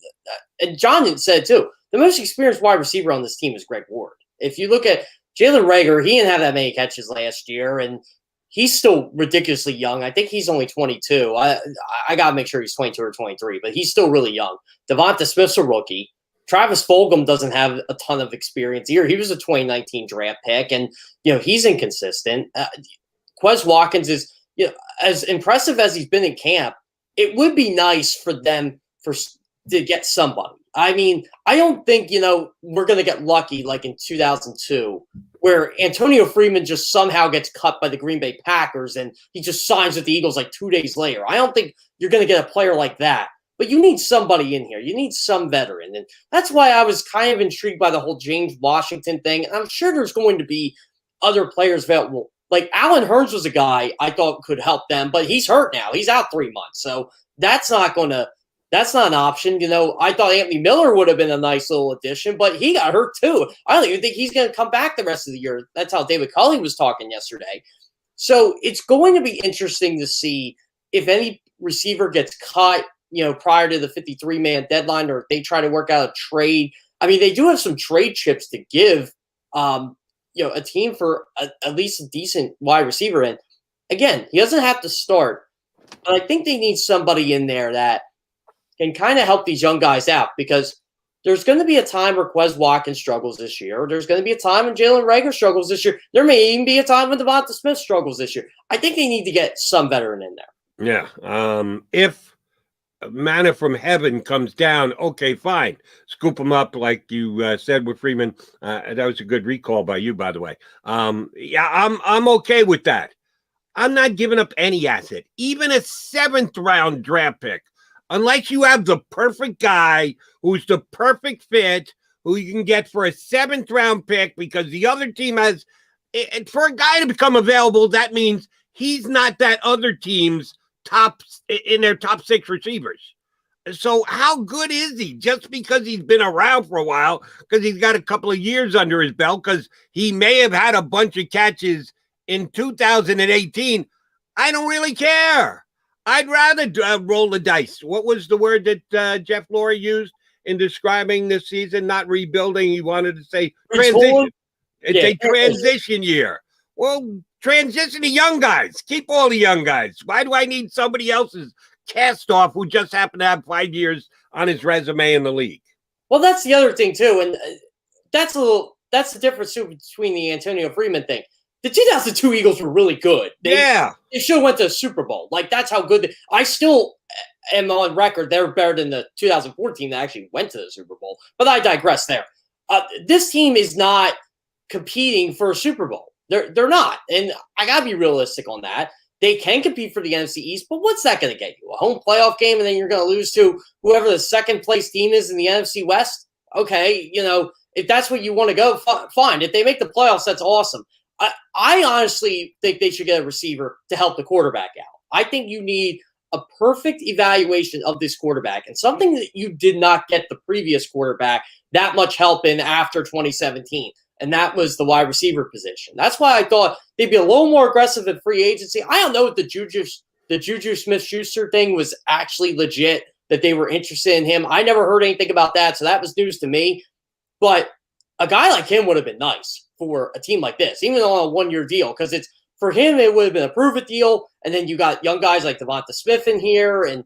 and John said too, the most experienced wide receiver on this team is Greg Ward. If you look at Jalen Reagor, he didn't have that many catches last year, and he's still ridiculously young. I think he's only 22. I got to make sure he's 22 or 23, but he's still really young. Devonta Smith's a rookie. Travis Fulgham doesn't have a ton of experience here. He was a 2019 draft pick, and he's inconsistent. Quez Watkins is as impressive as he's been in camp. It would be nice for them to get somebody. I mean, I don't think we're going to get lucky like in 2002, where Antonio Freeman just somehow gets cut by the Green Bay Packers and he just signs with the Eagles like 2 days later. I don't think you're going to get a player like that. But you need somebody in here. You need some veteran. And that's why I was kind of intrigued by the whole James Washington thing. And I'm sure there's going to be other players available. Like Allen Hurns was a guy I thought could help them, but he's hurt now. He's out 3 months. So that's not an option. I thought Anthony Miller would have been a nice little addition, but he got hurt too. I don't even think he's going to come back the rest of the year. That's how David Culley was talking yesterday. So it's going to be interesting to see if any receiver gets cut prior to the 53-man deadline, or if they try to work out a trade. I mean, they do have some trade chips to give, a team for at least a decent wide receiver. And again, he doesn't have to start, but I think they need somebody in there that can kind of help these young guys out, because there's going to be a time where Quez Watkins struggles this year. Or there's going to be a time when Jalen Reagor struggles this year. There may even be a time when Devonta Smith struggles this year. I think they need to get some veteran in there. Yeah. If manna from heaven comes down, okay, fine. Scoop him up like you said with Freeman. That was a good recall by you, by the way. I'm okay with that. I'm not giving up any asset, even a 7th-round draft pick, unless you have the perfect guy who's the perfect fit, who you can get for a 7th-round pick, because the other team has – for a guy to become available, that means he's not that other team's top 6 receivers. So how good is he? Just because he's been around for a while, because he's got a couple of years under his belt, because he may have had a bunch of catches in 2018. I don't really care. I'd rather roll the dice. What was the word that Jeff Lurie used in describing this season? Not rebuilding. He wanted to say transition. It's a transition year. Well, transition to young guys. Keep all the young guys. Why do I need somebody else's cast off who just happened to have 5 years on his resume in the league? Well, that's the other thing too, and that's the difference between the Antonio Freeman thing. The 2002 Eagles were really good. They should have went to the Super Bowl. Like, that's how good. I still am on record. They're better than the 2014 that actually went to the Super Bowl. But I digress there. This team is not competing for a Super Bowl. They're not. And I got to be realistic on that. They can compete for the NFC East, but what's that going to get you? A home playoff game, and then you're going to lose to whoever the second-place team is in the NFC West? Okay, if that's what you want to go, fine. If they make the playoffs, that's awesome. I honestly think they should get a receiver to help the quarterback out. I think you need a perfect evaluation of this quarterback, and something that you did not get the previous quarterback that much help in after 2017, and that was the wide receiver position. That's why I thought they'd be a little more aggressive in free agency. I don't know if the Juju Smith-Schuster thing was actually legit, that they were interested in him. I never heard anything about that, so that was news to me. But a guy like him would have been nice for a team like this, even on a one-year deal, because it's for him, it would have been a prove-it deal. And then you got young guys like Devonta Smith in here, and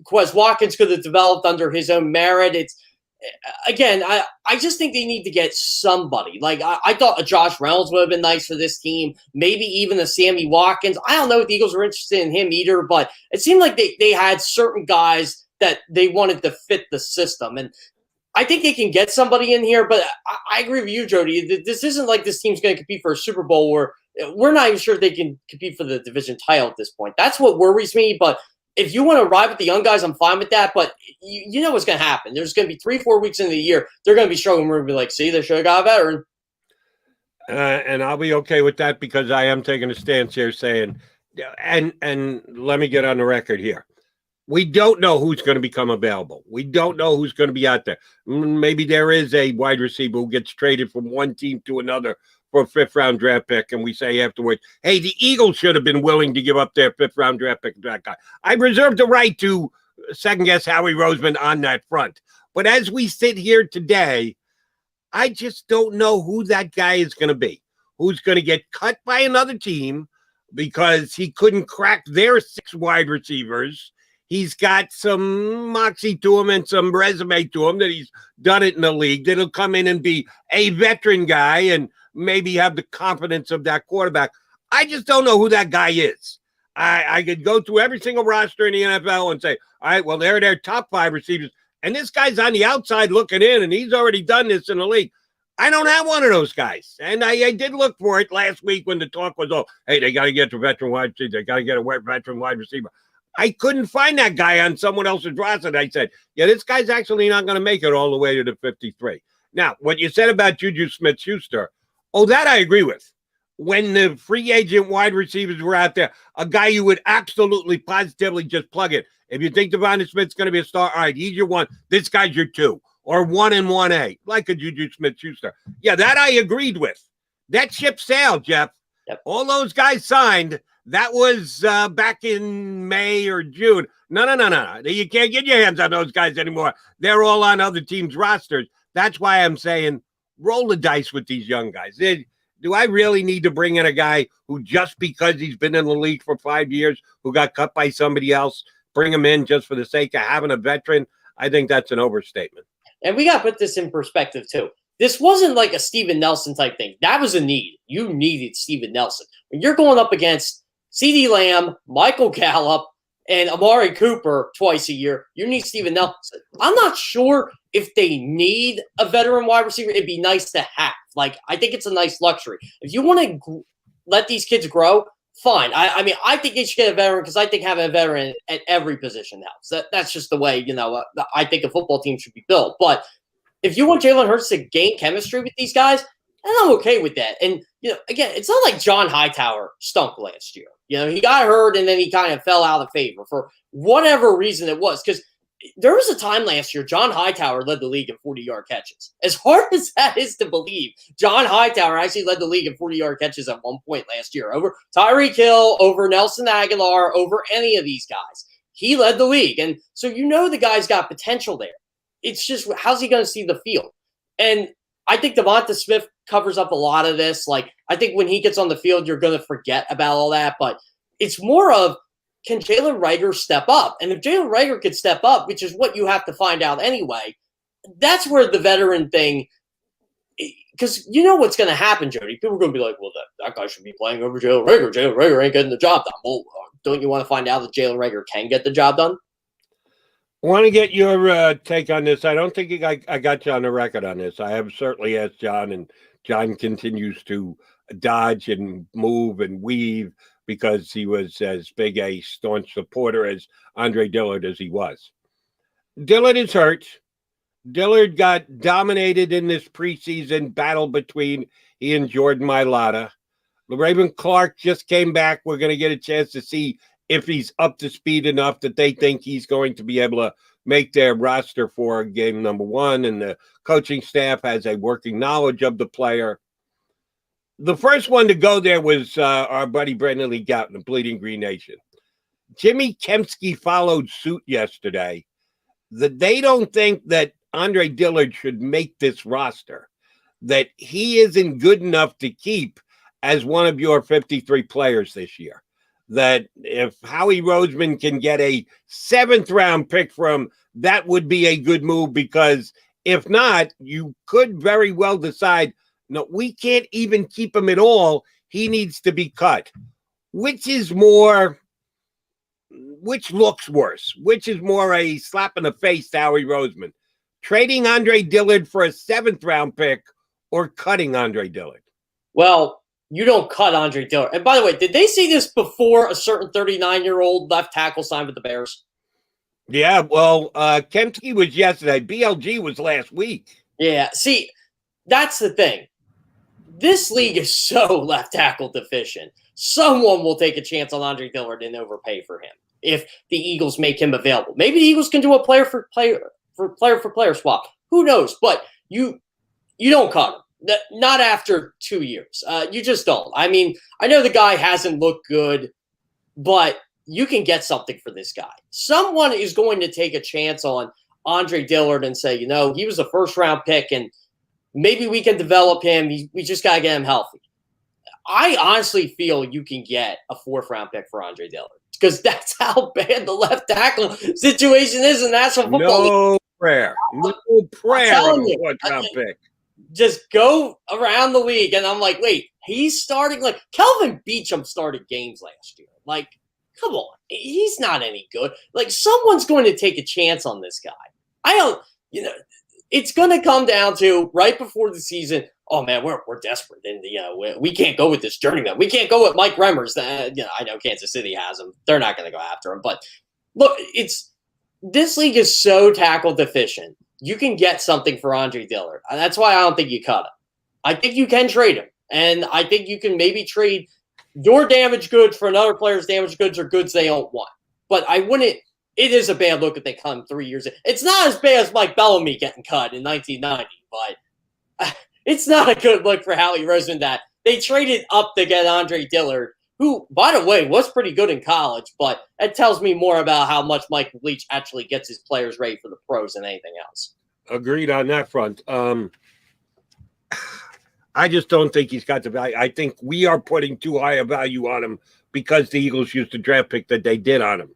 Quez Watkins could have developed under his own merit. It's again, I just think they need to get somebody. Like I thought a Josh Reynolds would have been nice for this team, maybe even a Sammy Watkins. I don't know if the Eagles were interested in him either, but it seemed like they had certain guys that they wanted to fit the system. And I think they can get somebody in here, but I agree with you, Jody. This isn't like this team's going to compete for a Super Bowl, where we're not even sure they can compete for the division title at this point. That's what worries me. But if you want to ride with the young guys, I'm fine with that. But you know what's going to happen. There's going to be 3-4 weeks into the year. They're going to be struggling. We're going to be like, see, they should have got a veteran. And I'll be okay with that, because I am taking a stance here saying, and let me get on the record here. We don't know who's going to become available. We don't know who's going to be out there. Maybe there is a wide receiver who gets traded from one team to another for a 5th-round draft pick, and we say afterwards, hey, the Eagles should have been willing to give up their 5th-round draft pick to that guy. I reserve the right to second-guess Howie Roseman on that front. But as we sit here today, I just don't know who that guy is going to be, who's going to get cut by another team because he couldn't crack their 6 wide receivers. He's got some moxie to him and some resume to him that he's done it in the league. That'll come in and be a veteran guy and maybe have the confidence of that quarterback. I just don't know who that guy is. I could go through every single roster in the NFL and say, all right, well, they're their top 5 receivers. And this guy's on the outside looking in, and he's already done this in the league. I don't have one of those guys. And I did look for it last week when the talk was, oh, hey, they got to get the veteran wide receiver. They got to get a veteran wide receiver. I couldn't find that guy on someone else's roster. And I said, yeah, this guy's actually not going to make it all the way to the 53. Now, what you said about Juju Smith-Schuster, oh, that I agree with. When the free agent wide receivers were out there, a guy you would absolutely positively just plug in. If you think Devonta Smith's going to be a star, all right, he's your 1. This guy's your 2. Or 1 and 1A, like a Juju Smith-Schuster. Yeah, that I agreed with. That ship sailed, Jeff. Yep. All those guys signed. That was back in May or June. No. You can't get your hands on those guys anymore. They're all on other teams' rosters. That's why I'm saying roll the dice with these young guys. Do I really need to bring in a guy who just because he's been in the league for 5 years, who got cut by somebody else, bring him in just for the sake of having a veteran? I think that's an overstatement. And we got to put this in perspective, too. This wasn't like a Steven Nelson type thing. That was a need. You needed Steven Nelson. When you're going up against CeeDee Lamb, Michael Gallup, and Amari Cooper twice a year, you need Steven Nelson. I'm not sure if they need a veteran wide receiver. It'd be nice to have. Like, I think it's a nice luxury. If you want to let these kids grow, fine. I mean, I think they should get a veteran because I think having a veteran at every position helps. That's just the way, I think a football team should be built. But if you want Jalen Hurts to gain chemistry with these guys, then I'm okay with that. And, again, it's not like John Hightower stunk last year. He got hurt and then he kind of fell out of favor for whatever reason it was. Because there was a time last year, John Hightower led the league in 40-yard catches. As hard as that is to believe, John Hightower actually led the league in 40-yard catches at one point last year over Tyreek Hill, over Nelson Agholor, over any of these guys. He led the league. And so the guy's got potential there. It's just, how's he going to see the field? And I think Devonta Smith covers up a lot of this. Like, I think when he gets on the field, you're going to forget about all that. But it's more of, can Jalen Reagor step up? And if Jalen Reagor could step up, which is what you have to find out anyway, that's where the veteran thing, because you know what's going to happen, Jody. People are going to be like, well, that guy should be playing over Jalen Reagor. Jalen Reagor ain't getting the job done. Well, don't you want to find out that Jalen Reagor can get the job done? I want to get your take on this. I don't think I got you on the record on this. I have certainly asked John, and John continues to dodge and move and weave because he was as big a staunch supporter as Andre Dillard as he was. Dillard is hurt. Dillard got dominated in this preseason battle between he and Jordan Mailata. Raven Clark just came back. We're going to get a chance to see if he's up to speed enough that they think he's going to be able to make their roster for game number 1, and the coaching staff has a working knowledge of the player. The first one to go there was our buddy Brendan Lee Gouton, the Bleeding Green Nation. Jimmy Kempski followed suit yesterday that they don't think that Andre Dillard should make this roster, that he isn't good enough to keep as one of your 53 players this year. That if Howie Roseman can get a 7th-round pick from, that would be a good move, because if not, you could very well decide, no, we can't even keep him at all. He needs to be cut. Which looks worse? Which is more a slap in the face to Howie Roseman? Trading Andre Dillard for a 7th-round pick or cutting Andre Dillard? Well, you don't cut Andre Dillard. And by the way, did they see this before a certain 39-year-old left tackle signed with the Bears? Yeah, well, Kempski was yesterday. BLG was last week. Yeah, see, that's the thing. This league is so left tackle deficient. Someone will take a chance on Andre Dillard and overpay for him if the Eagles make him available. Maybe the Eagles can do a player for player swap. Who knows? But you don't cut him. Not after 2 years. You just don't. I mean, I know the guy hasn't looked good, but you can get something for this guy. Someone is going to take a chance on Andre Dillard and say, he was a 1st-round pick, and maybe we can develop him. We just got to get him healthy. I honestly feel you can get a 4th-round pick for Andre Dillard. because that's how bad the left tackle situation is in National Football League. No prayer on a fourth-round pick. Just go around the league, and I'm like, wait, he's starting? Like, Kelvin Beachum started games last year. Like, come on. He's not any good. Like, someone's going to take a chance on this guy. I don't, it's going to come down to right before the season, oh, man, we're desperate. And, we can't go with this journeyman. We can't go with Mike Remmers. I know Kansas City has him. They're not going to go after him. But, look, this league is so tackle deficient. You can get something for Andre Dillard. That's why I don't think you cut him. I think you can trade him. And I think you can maybe trade your damaged goods for another player's damaged goods or goods they don't want. But I wouldn't – it is a bad look if they cut him 3 years. It's not as bad as Mike Bellamy getting cut in 1990, but it's not a good look for Howie Roseman that they traded up to get Andre Dillard, who, by the way, was pretty good in college, but it tells me more about how much Mike Leach actually gets his players ready for the pros than anything else. Agreed on that front. I just don't think he's got the value. I think we are putting too high a value on him because the Eagles used the draft pick that they did on him.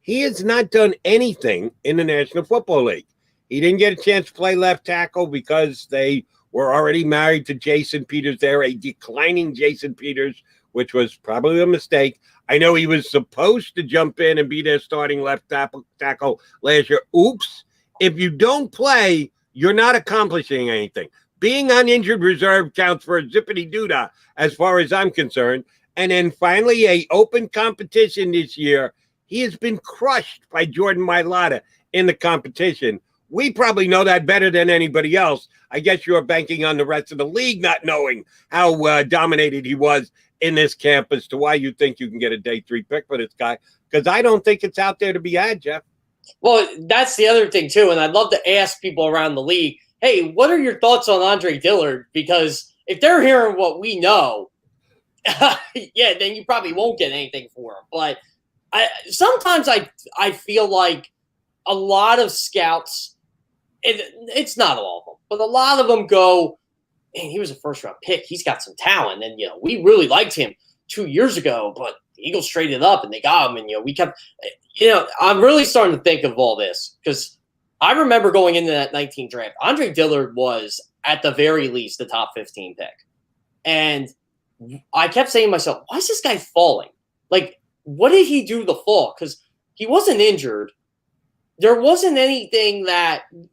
He has not done anything in the National Football League. He didn't get a chance to play left tackle because they were already married to Jason Peters there, a declining Jason Peters, which was probably a mistake. I know he was supposed to jump in and be their starting left tackle last year. Oops. If you don't play, you're not accomplishing anything. Being on injured reserve counts for a zippity-doodah as far as I'm concerned. And then finally, a open competition this year. He has been crushed by Jordan Mailata in the competition. We probably know that better than anybody else. I guess you're banking on the rest of the league not knowing how dominated he was in this camp as to why you think you can get a day 3 pick for this guy, because I don't think it's out there to be had, Jeff. Well, that's the other thing, too, and I'd love to ask people around the league, hey, what are your thoughts on Andre Dillard? Because if they're hearing what we know, yeah, then you probably won't get anything for him. But sometimes I feel like a lot of scouts, it's not all of them, but a lot of them go, man, he was a first-round pick. He's got some talent. And, we really liked him 2 years ago, but the Eagles traded up and they got him. And, we kept I'm really starting to think of all this because I remember going into that 19 draft. Andre Dillard was, at the very least, the top 15 pick. And I kept saying to myself, why is this guy falling? Like, what did he do to fall? Because he wasn't injured. There wasn't anything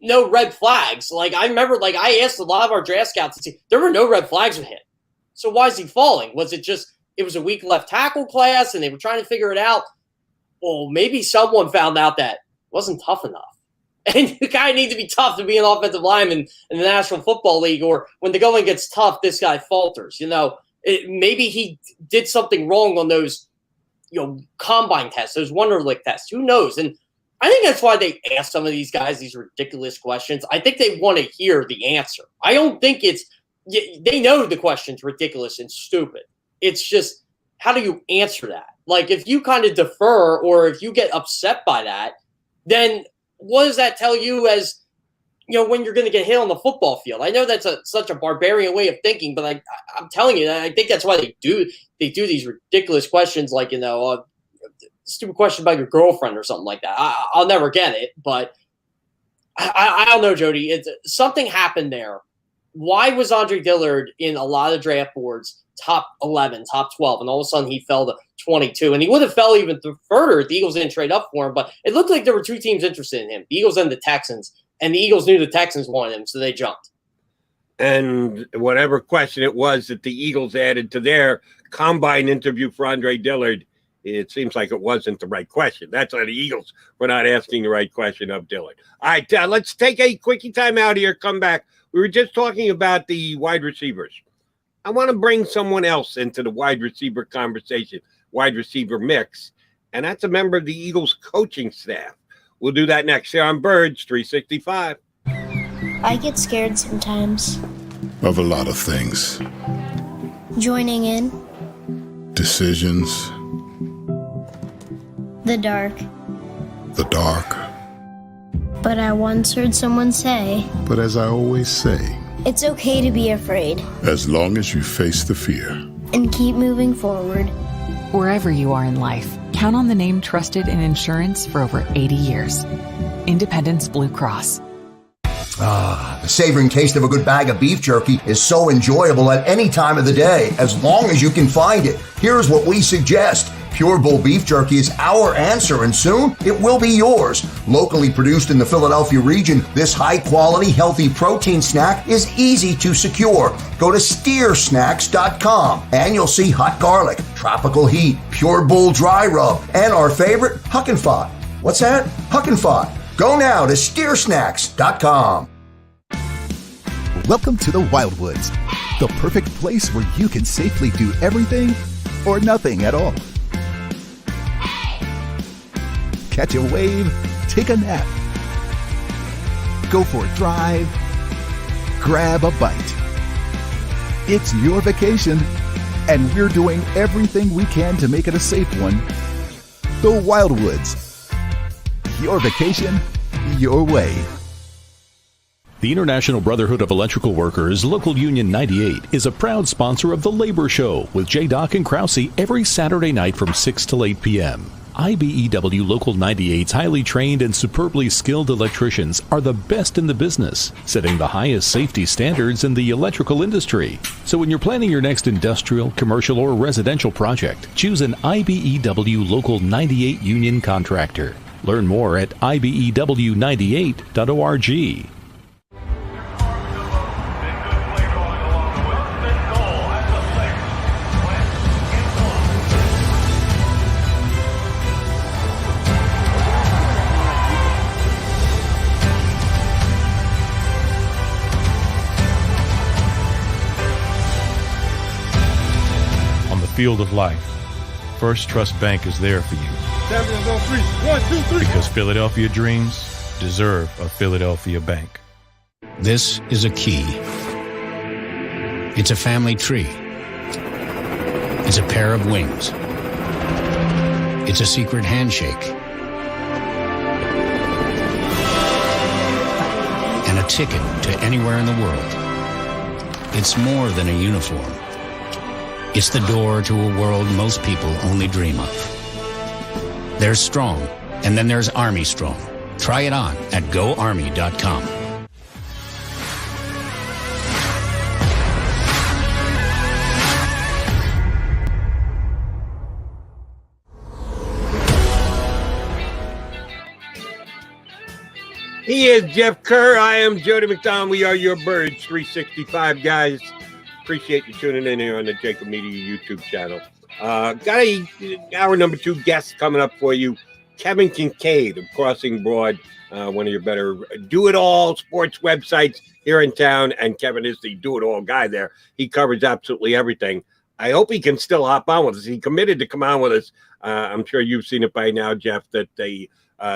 no red flags. Like, I remember, I asked a lot of our draft scouts to see, there were no red flags with him. So why is he falling? Was it just, it was a weak left tackle class and they were trying to figure it out? Well, maybe someone found out that it wasn't tough enough. And the guy needs to be tough to be an offensive lineman in the National Football League, or when the going gets tough, this guy falters. Maybe he did something wrong on those, combine tests, those Wonderlic tests. Who knows? And I think that's why they ask some of these guys these ridiculous questions. I think they want to hear the answer. I don't think they know the question's ridiculous and stupid. It's just, how do you answer that? Like, if you kind of defer or if you get upset by that, then what does that tell you as, when you're going to get hit on the football field? I know that's such a barbarian way of thinking, but I'm telling you, I think that's why they do these ridiculous questions like, stupid question about your girlfriend or something like that. I'll never get it, but I don't know, Jody. Something happened there. Why was Andre Dillard in a lot of draft boards top 11, top 12, and all of a sudden he fell to 22? And he would have fell even further if the Eagles didn't trade up for him, but it looked like there were two teams interested in him, the Eagles and the Texans, and the Eagles knew the Texans wanted him, so they jumped. And whatever question it was that the Eagles added to their combine interview for Andre Dillard, it seems like it wasn't the right question. That's why the Eagles were not asking the right question of Dillard. All right, let's take a quickie time out here, come back. We were just talking about the wide receivers. I want to bring someone else into the wide receiver conversation, wide receiver mix, and that's a member of the Eagles coaching staff. We'll do that next here on Birds 365. I get scared sometimes. Of a lot of things. Joining in. Decisions. The dark. The dark. But I once heard someone say, but as I always say, it's okay to be afraid. As long as you face the fear. And keep moving forward. Wherever you are in life, count Count on the name trusted in insurance for over 80 years. Independence Blue Cross. The savoring taste of a good bag of beef jerky is so enjoyable at any time of the day, as long as you can find it. Here's what we suggest. Pure Bull beef jerky is our answer, and soon it will be yours. Locally produced in the Philadelphia region, this high-quality, healthy protein snack is easy to secure. Go to steersnacks.com, and you'll see hot garlic, tropical heat, Pure Bull dry rub, and our favorite, Huck and Fod. What's that? Huck and Fod. Go now to steersnacks.com. Welcome to the Wildwoods, the perfect place where you can safely do everything or nothing at all. Catch a wave, take a nap, go for a drive, grab a bite. It's your vacation, and we're doing everything we can to make it a safe one. The Wildwoods. Your vacation, your way. The International Brotherhood of Electrical Workers, Local Union 98, is a proud sponsor of The Labor Show with J. and Krause every Saturday night from 6 till 8 p.m. IBEW Local 98's highly trained and superbly skilled electricians are the best in the business, setting the highest safety standards in the electrical industry. So when you're planning your next industrial, commercial, or residential project, choose an IBEW Local 98 union contractor. Learn more at ibew98.org. Field of life, First Trust Bank is there for you. Champions on three. 1, 2, 3. Because Philadelphia dreams deserve a Philadelphia bank. This is a key. It's a family tree. It's a pair of wings. It's a secret handshake. And a ticket to anywhere in the world. It's more than a uniform. It's the door to a world most people only dream of. There's Strong, and then there's Army Strong. Try it on at GoArmy.com. He is Jeff Kerr. I am Jody McDonald. We are your Birds 365 guys. Appreciate you tuning in here on the JAKIB Media YouTube channel. Got a hour number 2 guest coming up for you. Kevin Kinkead of Crossing Broad, one of your better do-it-all sports websites here in town. And Kevin is the do-it-all guy there. He covers absolutely everything. I hope he can still hop on with us. He committed to come on with us. I'm sure you've seen it by now, Jeff, that the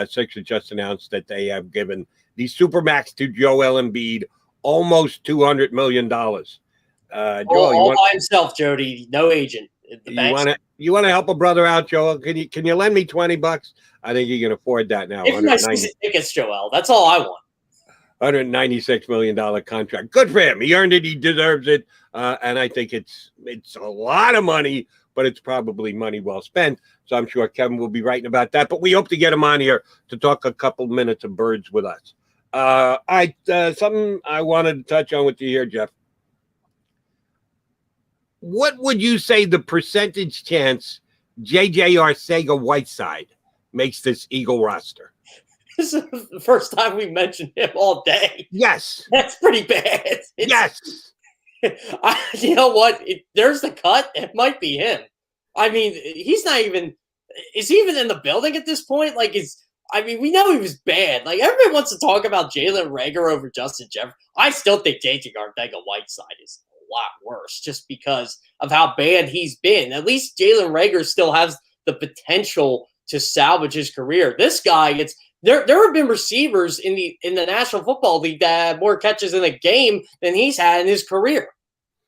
Sixers just announced that they have given the Supermax to Joel Embiid almost $200 million. Joel, by himself, Jody. No agent. You want to help a brother out, Joel? Can you lend me $20? I think you can afford that now. If my season tickets, Joel. That's all I want. $196 million contract. Good for him. He earned it. He deserves it. And I think it's a lot of money, but it's probably money well spent. So I'm sure Kevin will be writing about that. But we hope to get him on here to talk a couple minutes of birds with us. Something I wanted to touch on with you here, Jeff. What would you say the percentage chance J.J. Arcega-Whiteside makes this Eagle roster? This is the first time we mentioned him all day. Yes. That's pretty bad. Yes. You know what? There's the cut. It might be him. I mean, he's not even – is he even in the building at this point? We know he was bad. Everybody wants to talk about Jalen Reagor over Justin Jefferson. I still think J.J. Arcega-Whiteside is lot worse just because of how bad he's been. At least Jalen Reagor still has the potential to salvage his career. This guy, there have been receivers in the National Football League that had more catches in a game than he's had in his career.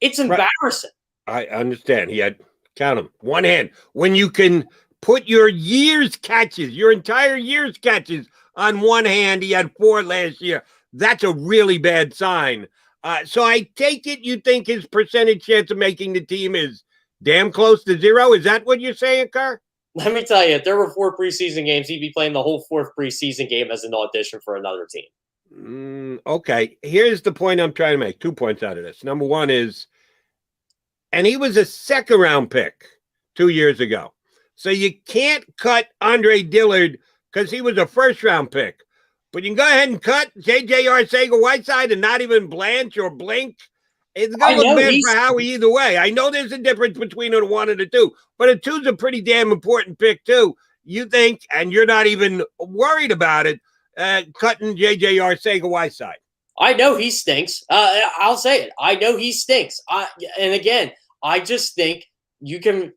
It's embarrassing. I understand. He had, count them, one hand. When you can put your entire year's catches on one hand, he had 4 last year. That's a really bad sign. So I take it you think his percentage chance of making the team is damn close to 0? Is that what you're saying, Kerr? Let me tell you, if there were 4 preseason games, he'd be playing the whole 4th preseason game as an audition for another team. Okay, here's the point I'm trying to make. 2 points out of this. Number one is, and he was a second-round pick 2 years ago. So you can't cut Andre Dillard because he was a first-round pick. But you can go ahead and cut J.J. Arcega-Whiteside and not even blanch or blink. It's going to look bad for Howie either way. I know there's a difference between a 1 and a 2, but a 2's a pretty damn important pick too. You think, and you're not even worried about it, cutting J.J. Arcega-Whiteside. I know he stinks. I'll say it. I know he stinks. And again, I just think you can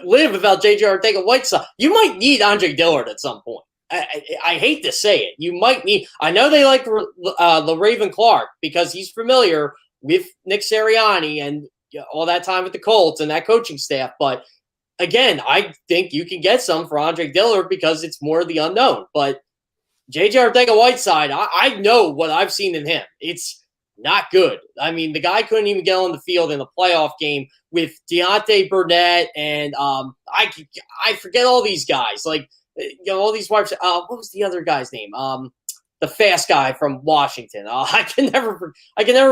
live without J.J. Arcega-Whiteside. You might need Andre Dillard at some point. I hate to say it. You might need. I know they like LaRaven Clark because he's familiar with Nick Sirianni and all that time with the Colts and that coaching staff. But again, I think you can get some for Andre Dillard because it's more of the unknown. But J.J. Arcega-Whiteside, I know what I've seen in him. It's not good. I mean, the guy couldn't even get on the field in the playoff game with Deontay Burnett and I forget all these guys. Like, all these wide. What was the other guy's name? The fast guy from Washington. I can never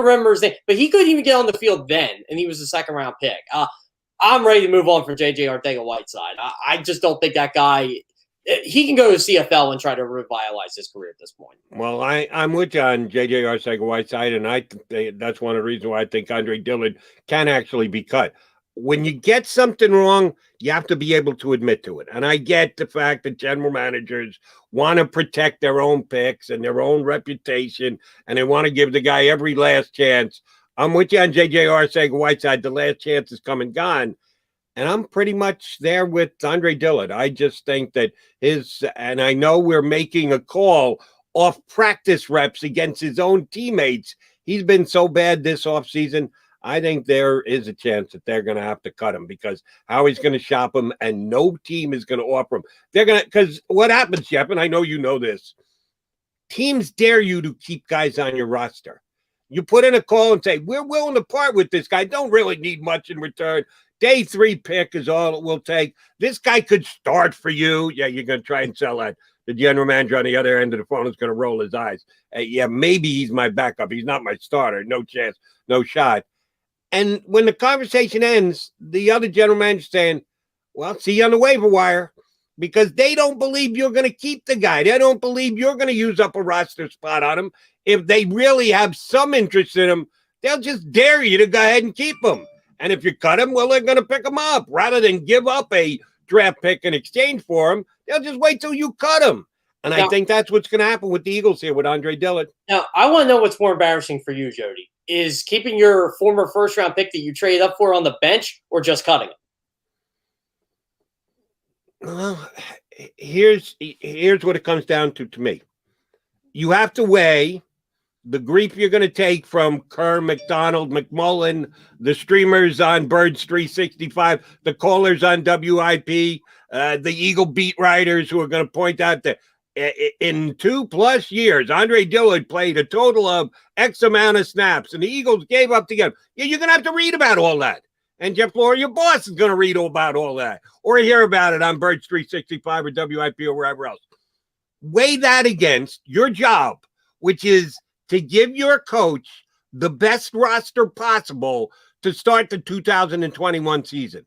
remember his name. But he couldn't even get on the field then, and he was a second-round pick. I'm ready to move on for J.J. Arcega-Whiteside. I just don't think that guy. He can go to CFL and try to revitalize his career at this point. Well, I'm with you on J.J. Arcega-Whiteside, and that's one of the reasons why I think Andre Dillard can actually be cut. When you get something wrong, you have to be able to admit to it. And I get the fact that general managers want to protect their own picks and their own reputation, and they want to give the guy every last chance. I'm with you on J.J. Arcega-Whiteside. The last chance is come and gone. And I'm pretty much there with Andre Dillard. I just think that and I know we're making a call off practice reps against his own teammates. He's been so bad this offseason. I think there is a chance that they're going to have to cut him because Howie's going to shop him and no team is going to offer him. They're going to, because what happens, Jeff, and I know you know this, teams dare you to keep guys on your roster. You put in a call and say, we're willing to part with this guy. Don't really need much in return. Day 3 pick is all it will take. This guy could start for you. Yeah, you're going to try and sell that. The general manager on the other end of the phone is going to roll his eyes. Yeah, maybe he's my backup. He's not my starter. No chance, no shot. And when the conversation ends, the other general manager saying, well, see you on the waiver wire, because they don't believe you're going to keep the guy. They don't believe you're going to use up a roster spot on him. If they really have some interest in him, they'll just dare you to go ahead and keep him. And if you cut him, well, they're going to pick him up. Rather than give up a draft pick in exchange for him, they'll just wait till you cut him. And I think that's what's going to happen with the Eagles here with Andre Dillard. Now, I want to know what's more embarrassing for you, Jody. Is keeping your former first-round pick that you traded up for on the bench or just cutting him? Well, here's what it comes down to me. You have to weigh the grief you're going to take from Kerr, McDonald, McMullen, the streamers on Birds 365, the callers on WIP, the Eagle beat writers who are going to point out that in 2+ years, Andre Dillard played a total of X amount of snaps, and the Eagles gave up to get him. Yeah, you're going to have to read about all that. And Jeff Lohr, your boss, is going to read about all that or hear about it on Birds 365 or WIP or wherever else. Weigh that against your job, which is to give your coach the best roster possible to start the 2021 season.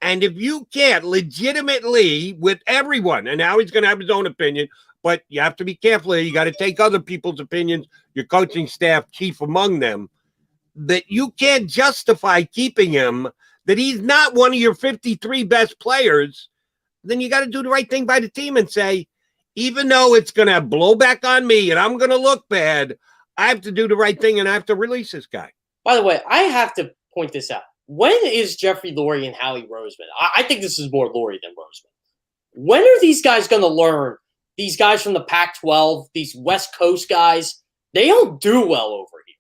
And if you can't legitimately with everyone, and now he's going to have his own opinion, but you have to be careful here. You got to take other people's opinions, your coaching staff, chief among them, that you can't justify keeping him, that he's not one of your 53 best players, then you got to do the right thing by the team and say, even though it's going to have blowback on me and I'm going to look bad, I have to do the right thing and I have to release this guy. By the way, I have to point this out. When is Jeffrey Lurie and Howie Roseman? I think this is more Lurie than Roseman. When are these guys going to learn? These guys from the Pac-12, these West Coast guys, they don't do well over here.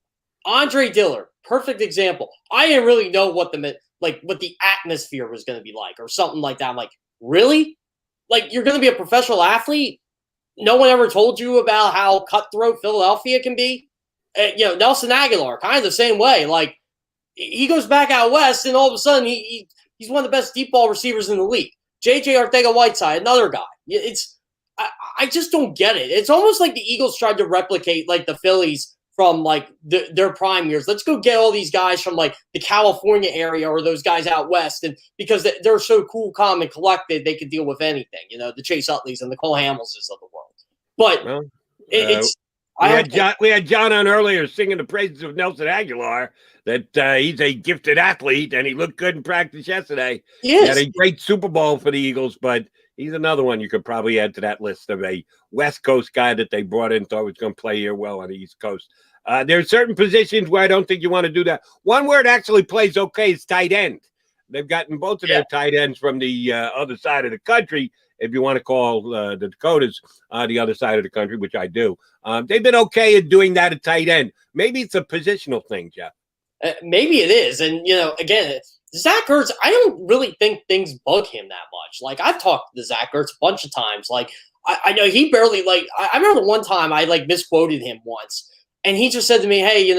Andre Dillard, perfect example. I didn't really know what the atmosphere was going to be like or something like that. I'm like, really? Like, you're going to be a professional athlete? No one ever told you about how cutthroat Philadelphia can be? Nelson Agholor, kind of the same way. Like, he goes back out west, and all of a sudden, he's one of the best deep ball receivers in the league. J.J. Arcega-Whiteside, another guy. I just don't get it. It's almost like the Eagles tried to replicate like the Phillies from like their prime years. Let's go get all these guys from like the California area or those guys out west, and because they're so cool, calm, and collected, they can deal with anything. The Chase Utleys and the Cole Hamilses of the world. But we had John on earlier singing the praises of Nelson Agholor, that he's a gifted athlete and he looked good in practice yesterday. He had a great Super Bowl for the Eagles, but he's another one you could probably add to that list of a West Coast guy that they brought in, thought was going to play here well on the East Coast. There are certain positions where I don't think you want to do that. One where it actually plays okay is tight end. They've gotten both of their tight ends from the other side of the country, if you want to call the Dakotas the other side of the country, which I do. They've been okay at doing that at tight end. Maybe it's a positional thing, Jeff. Maybe it is. And, again, Zach Ertz, I don't really think things bug him that much. Like, I've talked to Zach Ertz a bunch of times. Like, I know he barely, like, I remember one time I, like, misquoted him once. And he just said to me, hey,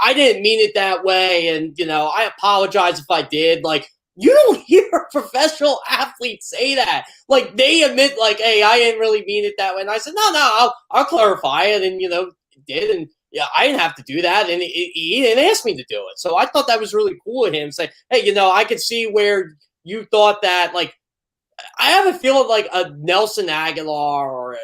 I didn't mean it that way. And, I apologize if I did. Like, you don't hear a professional athlete say that. Like, they admit, like, hey, I didn't really mean it that way. And I said, no, I'll clarify it. And, did. And, yeah, I didn't have to do that. And he didn't ask me to do it. So I thought that was really cool of him. Say, hey, I could see where you thought that, like, I have a feeling like a Nelson Agholor or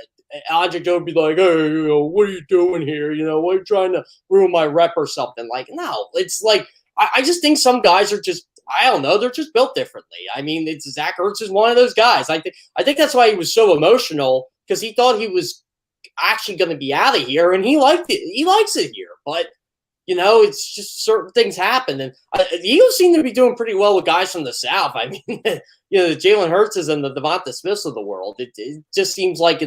Andre Joe would be like, hey, what are you doing here? What are you trying to ruin my rep or something? Like, no, it's like, I just think some guys are just, I don't know, they're just built differently. I mean, Zach Ertz is one of those guys. I think that's why he was so emotional, because he thought he was actually going to be out of here, and he liked it. He likes it here, but it's just certain things happen, and the Eagles seem to be doing pretty well with guys from the South. I mean, the Jalen Hurts and the Devonta Smiths of the world. It just seems like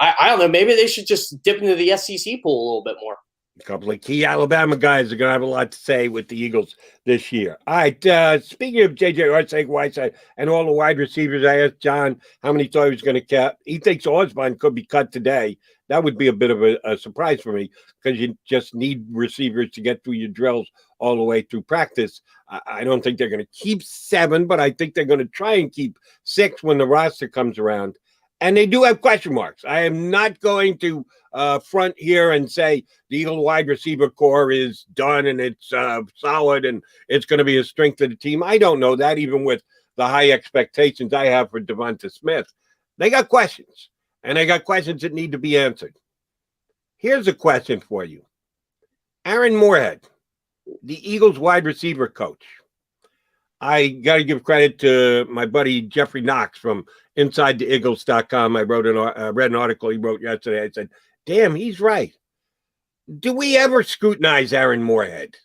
I don't know. Maybe they should just dip into the SEC pool a little bit more. A couple of key Alabama guys are going to have a lot to say with the Eagles this year. All right, speaking of J.J. Arcega-Whiteside and all the wide receivers, I asked John how many thought he was going to cut. He thinks Osborne could be cut today. That would be a bit of a surprise for me, because you just need receivers to get through your drills all the way through practice. I don't think they're going to keep 7, but I think they're going to try and keep 6 when the roster comes around. And they do have question marks. I am not going to front here and say the Eagle wide receiver core is done and it's solid and it's going to be a strength of the team. I don't know that, even with the high expectations I have for Devonta Smith. They got questions, and they got questions that need to be answered. Here's a question for you. Aaron Moorhead, the Eagles wide receiver coach. I got to give credit to my buddy Jeffrey Knox from InsideTheEagles.com. I read an article he wrote yesterday. I said, damn, he's right. Do we ever scrutinize Aaron Moorhead?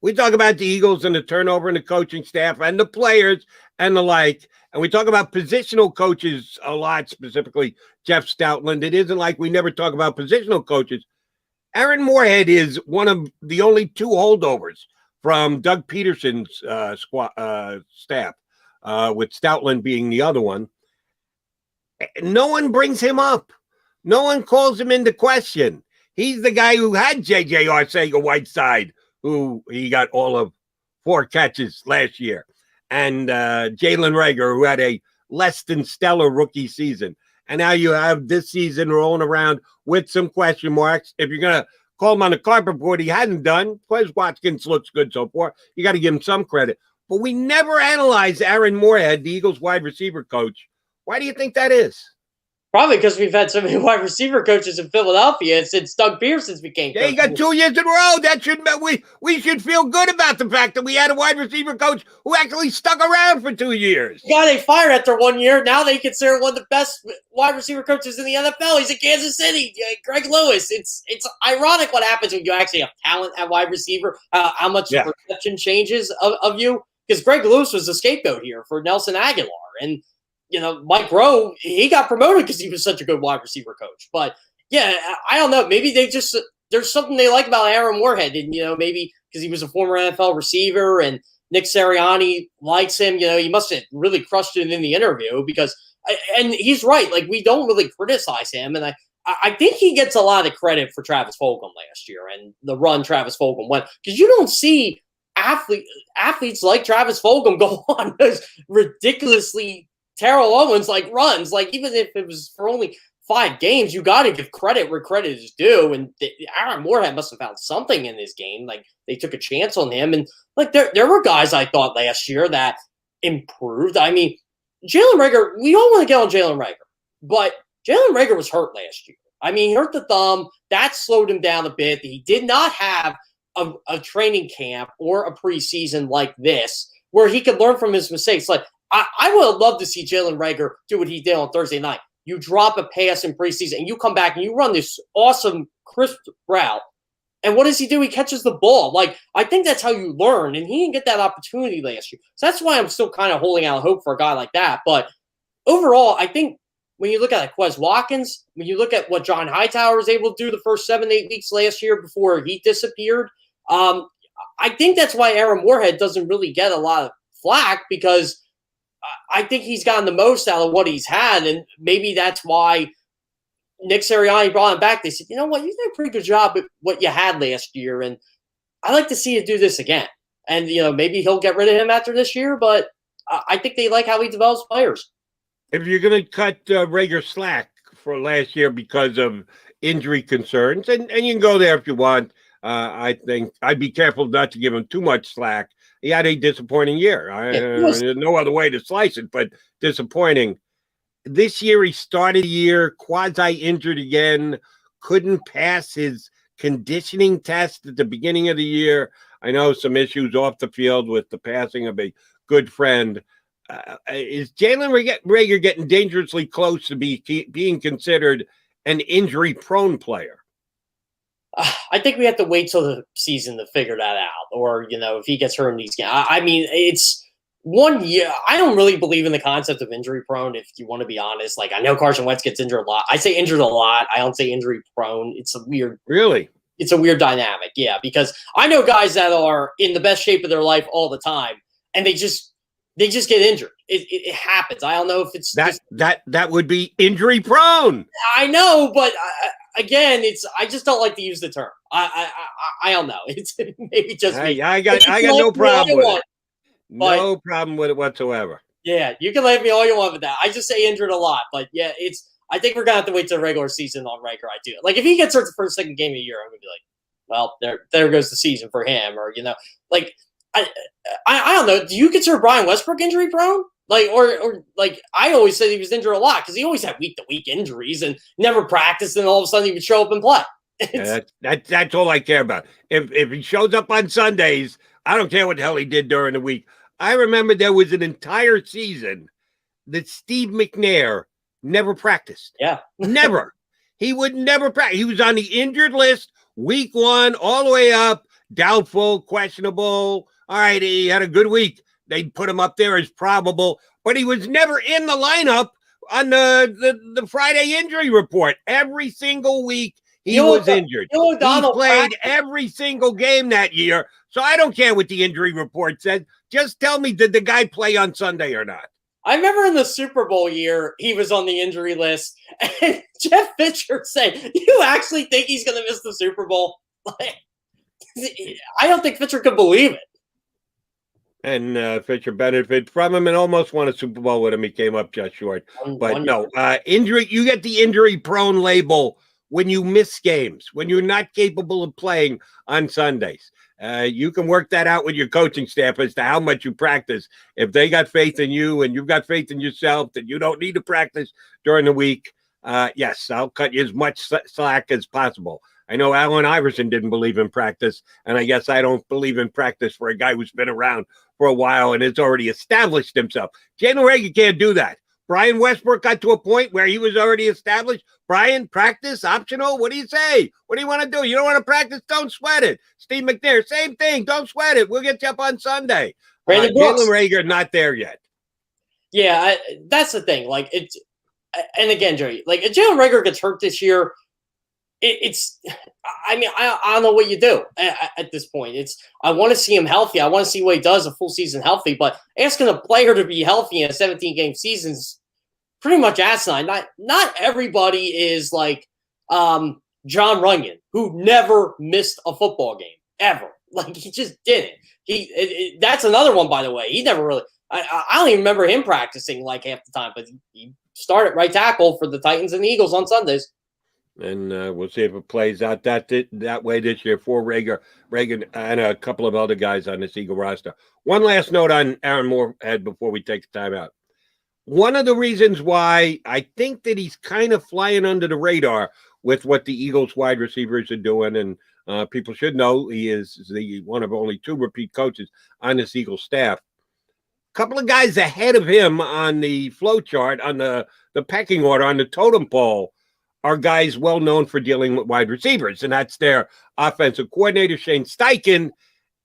We talk about the Eagles and the turnover in the coaching staff and the players and the like, and we talk about positional coaches a lot, specifically Jeff Stoutland. It isn't like we never talk about positional coaches. Aaron Moorhead is one of the only 2 holdovers from Doug Peterson's staff, with Stoutland being the other one. No one brings him up. No one calls him into question. He's the guy who had J.J. Arcega-Whiteside, who he got all of 4 catches last year, and Jalen Reagor, who had a less than stellar rookie season. And now you have this season rolling around with some question marks. If you're going to call him on the carpet for what he hadn't done, Quez Watkins looks good so far. You got to give him some credit. But we never analyze Aaron Moorhead, the Eagles wide receiver coach. Why do you think that is? Probably because we've had so many wide receiver coaches in Philadelphia since Doug Pearson became coach. Yeah, you got 2 years in a row. That should we should feel good about the fact that we had a wide receiver coach who actually stuck around for 2 years. Yeah, they fired after 1 year. Now they consider one of the best wide receiver coaches in the NFL. He's in Kansas City, Greg Lewis. It's ironic what happens when you actually have talent at wide receiver. How much the perception changes of you, because Greg Lewis was the scapegoat here for Nelson Agholor, and Mike Rowe, he got promoted because he was such a good wide receiver coach. But, yeah, I don't know. Maybe there's something they like about Aaron Moorhead. And, maybe because he was a former NFL receiver and Nick Sirianni likes him. He must have really crushed it in the interview and he's right. Like, we don't really criticize him. And I think he gets a lot of credit for Travis Fulgham last year and the run Travis Fulgham went. Because you don't see athletes like Travis Fulgham go on those ridiculously Terrell Owens like runs, like even if it was for only 5 games, you got to give credit where credit is due. And Aaron Moorhead must have found something in this game. Like they took a chance on him, and like there were guys I thought last year that improved. I mean, Jalen Reagor. We all want to get on Jalen Reagor, but Jalen Reagor was hurt last year. I mean, he hurt the thumb. That slowed him down a bit. He did not have a training camp or a preseason like this where he could learn from his mistakes. Like, I would have loved to see Jalen Reagor do what he did on Thursday night. You drop a pass in preseason, and you come back and you run this awesome, crisp route. And what does he do? He catches the ball. Like, I think that's how you learn, and he didn't get that opportunity last year. So that's why I'm still kind of holding out hope for a guy like that. But overall, I think when you look at like Quez Watkins, when you look at what John Hightower was able to do the first 7-8 weeks last year before he disappeared, I think that's why Aaron Moorhead doesn't really get a lot of flack, because I think he's gotten the most out of what he's had. And maybe that's why Nick Sirianni brought him back. They said, you know what, you did a pretty good job at what you had last year, and I'd like to see you do this again. And, you know, maybe he'll get rid of him after this year, but I think they like how he develops players. If you're going to cut Reagor slack for last year because of injury concerns, and you can go there if you want, I think I'd be careful not to give him too much slack. He had a disappointing year. There's no other way to slice it, but disappointing. This year, he started the year quasi-injured again, couldn't pass his conditioning test at the beginning of the year. I know some issues off the field with the passing of a good friend. Is Jalen Reagor getting dangerously close to being considered an injury-prone player? I think we have to wait till the season to figure that out. Or, you know, if he gets hurt in these games. I mean, it's 1 year. I don't really believe in the concept of injury-prone, if you want to be honest. Like, I know Carson Wentz gets injured a lot. I say injured a lot. I don't say injury-prone. It's a weird – Really? It's a weird dynamic, yeah, because I know guys that are in the best shape of their life all the time, and they just get injured. It happens. I don't know if it's that would be injury prone. I know, but again, I just don't like to use the term. I don't know. It's maybe just me. I got no problem with it. No problem with it whatsoever. Yeah, you can laugh at me all you want with that. I just say injured a lot, but yeah, I think we're gonna have to wait till the regular season on Reagor. I do. Like, if he gets hurt the first, second game of the year, I'm gonna be like, well, there goes the season for him. Or, you know, like I don't know. Do you consider Brian Westbrook injury prone? Like, or like, I always said he was injured a lot because he always had week to week injuries and never practiced, and all of a sudden he would show up and play. That's all I care about. If he shows up on Sundays, I don't care what the hell he did during the week. I remember there was an entire season that Steve McNair never practiced. Yeah. Never. He would never practice. He was on the injured list week 1 all the way up, doubtful, questionable. All right, he had a good week. They'd put him up there as probable, but he was never in the lineup on the Friday injury report. Every single week he was injured. He played every single game that year, so I don't care what the injury report said. Just tell me, did the guy play on Sunday or not? I remember in the Super Bowl year, he was on the injury list, and Jeff Fisher said, "You actually think he's going to miss the Super Bowl?" Like, I don't think Fisher could believe it. And Fisher benefited from him and almost won a Super Bowl with him. He came up just short. But no, injury. You get the injury-prone label when you miss games, when you're not capable of playing on Sundays. You can work that out with your coaching staff as to how much you practice. If they got faith in you and you've got faith in yourself that you don't need to practice during the week, yes, I'll cut you as much slack as possible. I know Allen Iverson didn't believe in practice, and I guess I don't believe in practice for a guy who's been around for a while and has already established himself. Jalen Reagor can't do that. Brian Westbrook got to a point where he was already established. Brian, practice, optional? What do you say? What do you want to do? You don't want to practice? Don't sweat it. Steve McNair, same thing. Don't sweat it. We'll get you up on Sunday. Jalen Reagor, not there yet. Yeah, that's the thing. Like, it's, and again, Jerry, like, if Jalen Reagor gets hurt this year, I mean, I don't know what you do at this point. I want to see him healthy. I want to see what he does a full season healthy, but asking a player to be healthy in a 17-game season is pretty much asinine. Not everybody is like John Runyon, who never missed a football game ever. Like, he just didn't. That's another one, by the way. He never really. I don't even remember him practicing like half the time, but he started right tackle for the Titans and the Eagles on Sundays. And we'll see if it plays out that way this year for Reagor, and a couple of other guys on this Eagle roster. One last note on Aaron Moorhead before we take the time out. One of the reasons why I think that he's kind of flying under the radar with what the Eagles wide receivers are doing, and people should know he is the one of only 2 repeat coaches on this Eagles staff. A couple of guys ahead of him on the flow chart, on the pecking order, on the totem pole, are guys well known for dealing with wide receivers, and that's their offensive coordinator, Shane Steichen,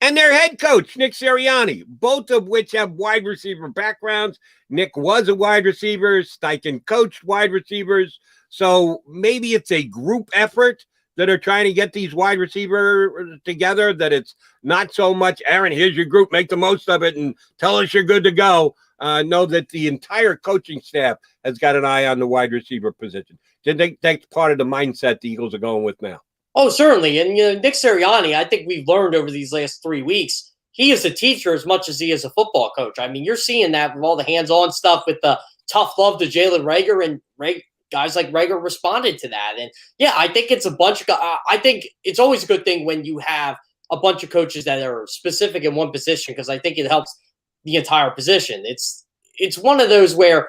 and their head coach, Nick Sirianni, both of which have wide receiver backgrounds. Nick was a wide receiver. Steichen coached wide receivers. So maybe it's a group effort that are trying to get these wide receivers together, that it's not so much, Aaron, here's your group, make the most of it, and tell us you're good to go. Know that the entire coaching staff has got an eye on the wide receiver position. Do you think that's part of the mindset the Eagles are going with now? Oh, certainly. And, Nick Sirianni, I think we've learned over these last 3 weeks, he is a teacher as much as he is a football coach. I mean, you're seeing that with all the hands-on stuff with the tough love to Jalen Reagor, and guys like Reagor responded to that. And, yeah, I think it's a bunch of I think it's always a good thing when you have a bunch of coaches that are specific in one position, because I think it helps the entire position. It's one of those where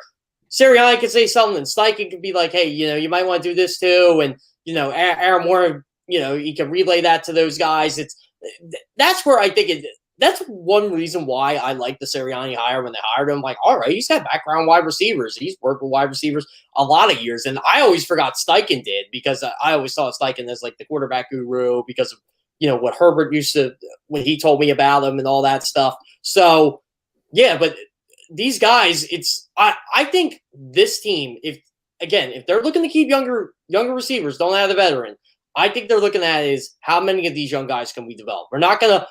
Sirianni can say something and Steichen can be like, hey, you might want to do this too. And, Aaron Moore, he can relay that to those guys. That's where I think that's one reason why I like the Sirianni hire. When they hired him, like, all right, he's got background wide receivers. He's worked with wide receivers a lot of years. And I always forgot Steichen did, because I always saw Steichen as like the quarterback guru because of, what Herbert used to, when he told me about him and all that stuff. So, yeah, but these guys, I think this team, if they're looking to keep younger receivers, don't have the veteran, I think they're looking at is how many of these young guys can we develop? We're not going to,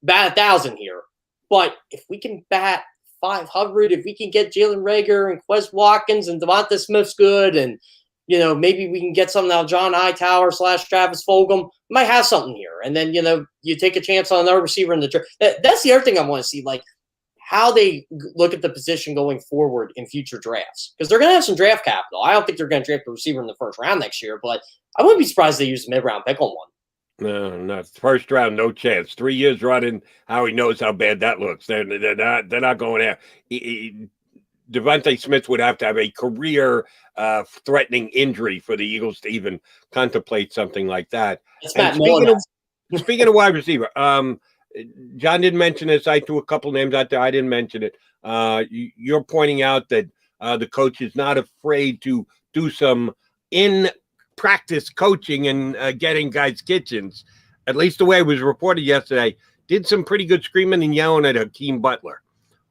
bat 1,000 here, but if we can bat 500, if we can get Jalen Reagor and Quez Watkins and Devonta Smith's good, and maybe we can get something out of John Hightower / Travis Fulgham, might have something here. And then you take a chance on another receiver in the draft. That's the other thing I want to see, like how they look at the position going forward in future drafts, because they're going to have some draft capital. I don't think they're going to draft a receiver in the first round next year, but I wouldn't be surprised if they use a mid-round pick on one. No, not first round, no chance. 3 years running, Howie knows how bad that looks. They're not going there. Devonta Smith would have to have a career threatening injury for the Eagles to even contemplate something like that. Speaking of wide receiver, John didn't mention this. I threw a couple names out there. I didn't mention it. You're pointing out that the coach is not afraid to do some in-practice coaching and getting guys kitchens. At least the way it was reported yesterday, did some pretty good screaming and yelling at Hakeem Butler,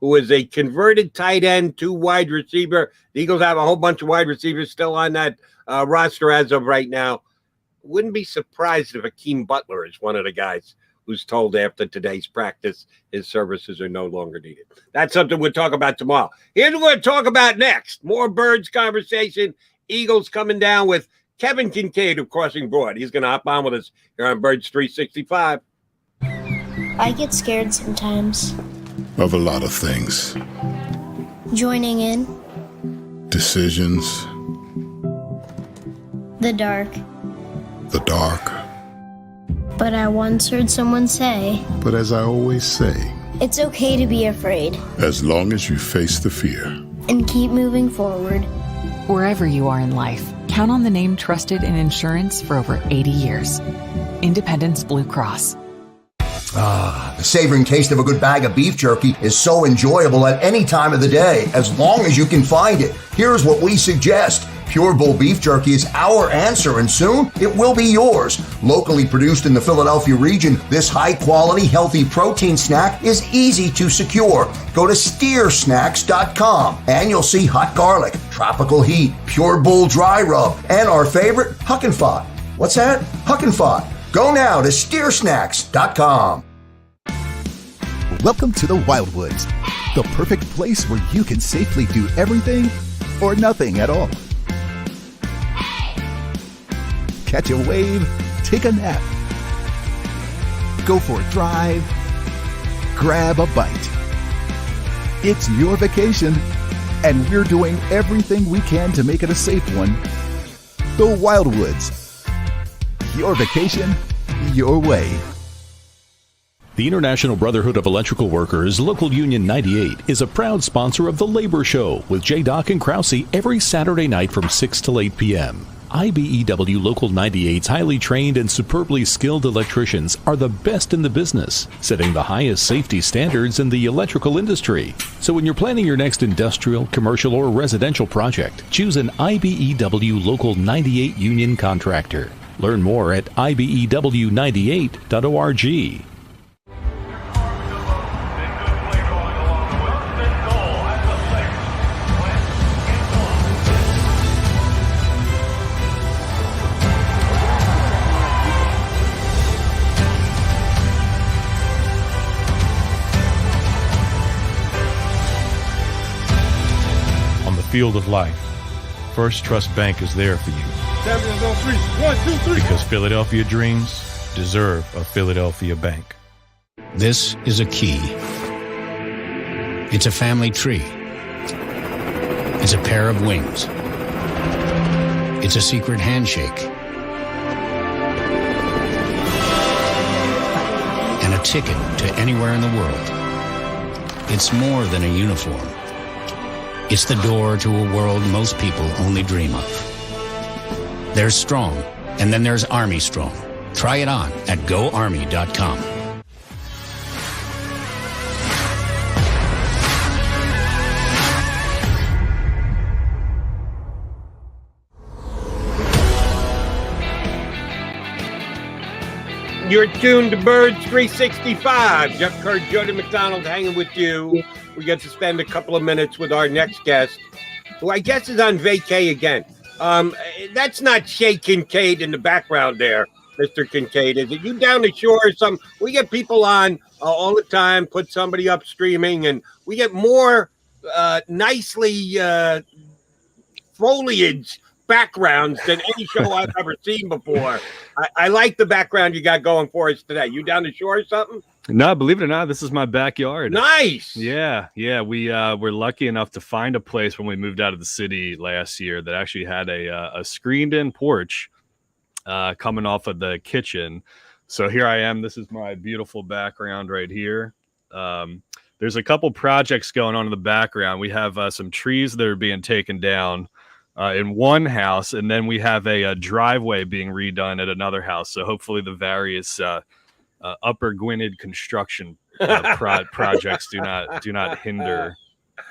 who is a converted tight end to wide receiver. The Eagles have a whole bunch of wide receivers still on that roster as of right now. Wouldn't be surprised if Hakeem Butler is one of the guys who's told after today's practice his services are no longer needed. That's something we'll talk about tomorrow. Here's what we'll talk about next. More Birds conversation. Eagles coming down with Kevin Kinkead of Crossing Broad. He's going to hop on with us here on Birds 365. I get scared sometimes. Of a lot of things. Joining in. Decisions. The dark. The dark. But I once heard someone say, But as I always say, it's okay to be afraid. As long as you face the fear. And keep moving forward. Wherever you are in life, count on the name trusted in insurance for over 80 years. Independence Blue Cross. The savoring taste of a good bag of beef jerky is so enjoyable at any time of the day, as long as you can find it. Here's what we suggest. Pure Bull Beef Jerky is our answer, and soon it will be yours. Locally produced in the Philadelphia region, this high-quality, healthy protein snack is easy to secure. Go to steersnacks.com, and you'll see hot garlic, tropical heat, Pure Bull dry rub, and our favorite, Huck and Fod. What's that? Huck and Fod. Go now to steersnacks.com. Welcome to the Wildwoods, the perfect place where you can safely do everything or nothing at all. Catch a wave, take a nap, go for a drive, grab a bite. It's your vacation, and we're doing everything we can to make it a safe one. The Wildwoods. Your vacation, your way. The International Brotherhood of Electrical Workers, Local Union 98, is a proud sponsor of The Labor Show with J. Doc and Krause every Saturday night from 6 to 8 p.m. IBEW Local 98's highly trained and superbly skilled electricians are the best in the business, setting the highest safety standards in the electrical industry. So when you're planning your next industrial, commercial, or residential project, choose an IBEW Local 98 union contractor. Learn more at ibew98.org. Field of life, First Trust Bank is there for you. 7 on 3. 1, 2, 3. Because Philadelphia dreams deserve a Philadelphia bank. This is a key. It's a family tree. It's a pair of wings. It's a secret handshake. And a ticket to anywhere in the world. It's more than a uniform. It's the door to a world most people only dream of. There's Strong, and then there's Army Strong. Try it on at GoArmy.com. You're tuned to Birds 365. Jeff Kerr, Jody McDonald hanging with you. We get to spend a couple of minutes with our next guest, who I guess is on vacay again. That's not Shay Kinkead in the background there, Mr. Kinkead. Is it you down the shore or something? We get people on all the time, put somebody up streaming, and we get more nicely foliage backgrounds than any show I've ever seen before. I like the background you got going for us today. You down the shore or something? No, believe it or not, this is my backyard. Nice. Yeah. We were lucky enough to find a place when we moved out of the city last year that actually had a screened-in porch coming off of the kitchen. So here I am. This is my beautiful background right here. There's a couple projects going on in the background. We have some trees that are being taken down in one house, and then we have a driveway being redone at another house. So hopefully the various Upper Gwynedd construction projects do not hinder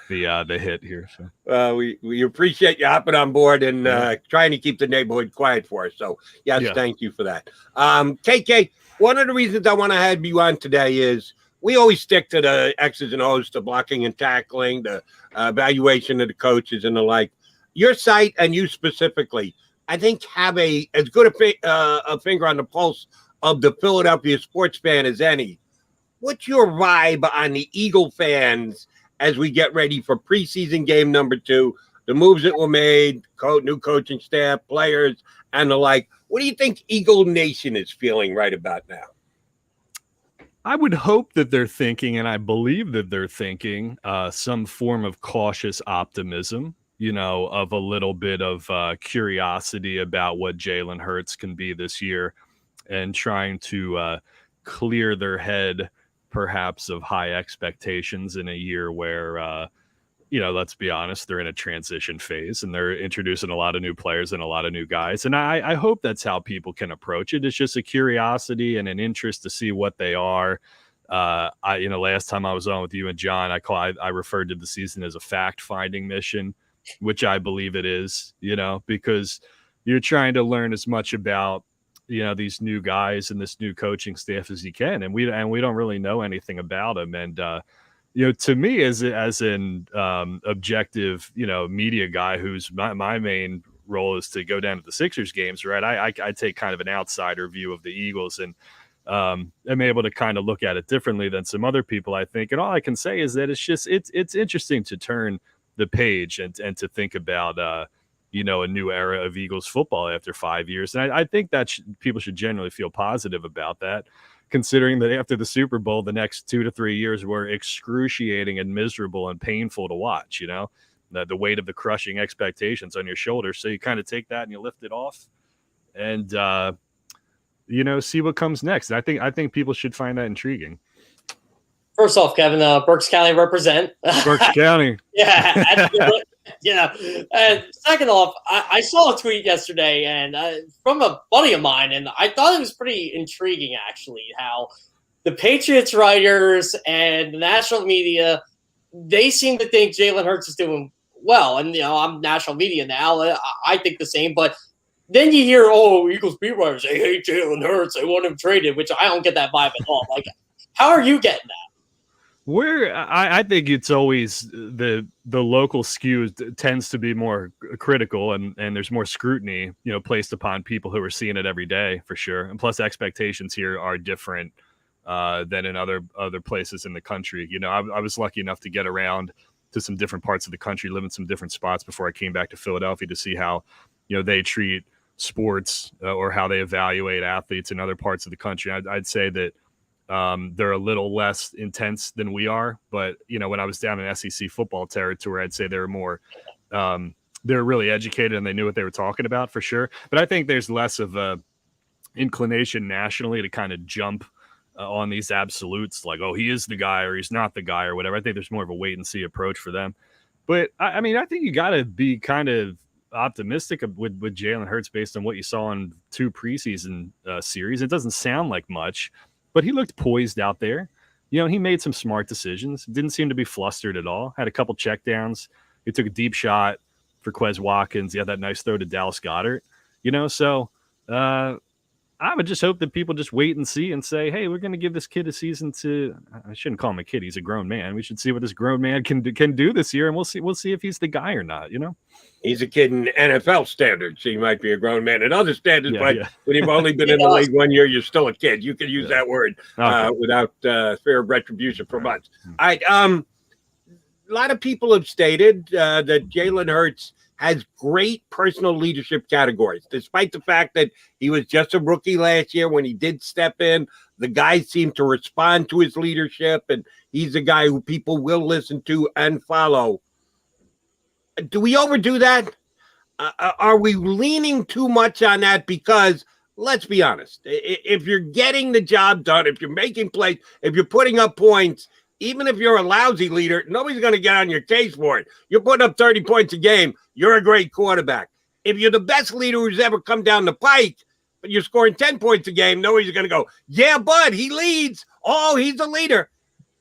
the hit here. So we appreciate you hopping on board and trying to keep the neighborhood quiet for us. So yes, thank you for that. KK, one of the reasons I want to have you on today is we always stick to the X's and O's, the blocking and tackling, the evaluation of the coaches and the like. Your site and you specifically, I think, have as good a finger on the pulse of the Philadelphia sports fan as any. What's your vibe on the Eagle fans as we get ready for preseason game number 2, the moves that were made, new coaching staff, players, and the like? What do you think Eagle Nation is feeling right about now? I would hope that they're thinking, and I believe that they're thinking, some form of cautious optimism, of a little bit of curiosity about what Jalen Hurts can be this year, and trying to clear their head perhaps of high expectations in a year where, let's be honest, they're in a transition phase and they're introducing a lot of new players and a lot of new guys. And I hope that's how people can approach it. It's just a curiosity and an interest to see what they are. Last time I was on with you and John, I referred to the season as a fact-finding mission, which I believe it is, because you're trying to learn as much about these new guys and this new coaching staff as you can, and we don't really know anything about them. And to me, as an objective media guy, who's my main role is to go down to the Sixers games, right? I take kind of an outsider view of the Eagles, and I'm able to kind of look at it differently than some other people, I think. And all I can say is that it's interesting to turn the page and to think about a new era of Eagles football after 5 years. And I think that people should generally feel positive about that. considering that after the Super Bowl, the next 2 to 3 years were excruciating and miserable and painful to watch, the weight of the crushing expectations on your shoulders. So you kind of take that and you lift it off and, see what comes next. I think people should find that intriguing. First off, Kevin, Berks County represent. Berks County. Yeah. And second off, I saw a tweet yesterday and from a buddy of mine, and I thought it was pretty intriguing, actually, how the Patriots writers and the national media, they seem to think Jalen Hurts is doing well. And, I'm national media now. I think the same. But then you hear, Eagles beat writers, they hate Jalen Hurts. They want him traded, which I don't get that vibe at all. Like, how are you getting that? I think it's always the local skew tends to be more critical and there's more scrutiny, placed upon people who are seeing it every day for sure. And plus expectations here are different than in other places in the country. I was lucky enough to get around to some different parts of the country, live in some different spots before I came back to Philadelphia to see how, they treat sports or how they evaluate athletes in other parts of the country. I'd say that they're a little less intense than we are, but when I was down in SEC football territory, I'd say they were more, they're really educated and they knew what they were talking about for sure. But I think there's less of a inclination nationally to kind of jump on these absolutes, like, he is the guy or he's not the guy or whatever. I think there's more of a wait and see approach for them. But I think you got to be kind of optimistic with Jalen Hurts based on what you saw in 2 preseason series. It doesn't sound like much, but he looked poised out there. He made some smart decisions. Didn't seem to be flustered at all. Had a couple checkdowns. He took a deep shot for Quez Watkins. He had that nice throw to Dallas Goedert. So I would just hope that people just wait and see and say, hey, we're going to give this kid a season to – I shouldn't call him a kid. He's a grown man. We should see what this grown man can do this year, and we'll see if he's the guy or not, He's a kid in NFL standards. He might be a grown man in other standards, but when you've only been in the league 1 year, you're still a kid. You can use that word without fear of retribution from us. A lot of people have stated that Jalen Hurts has great personal leadership categories, despite the fact that he was just a rookie last year. When he did step in, the guys seem to respond to his leadership, and he's a guy who people will listen to and follow. Do we overdo that? Are we leaning too much on that? Because let's be honest, if you're getting the job done, if you're making plays, if you're putting up points, even if you're a lousy leader, nobody's going to get on your case for it. You're putting up 30 points a game. You're a great quarterback. If you're the best leader who's ever come down the pike, but you're scoring 10 points a game, nobody's going to go, yeah, bud, he leads. He's a leader.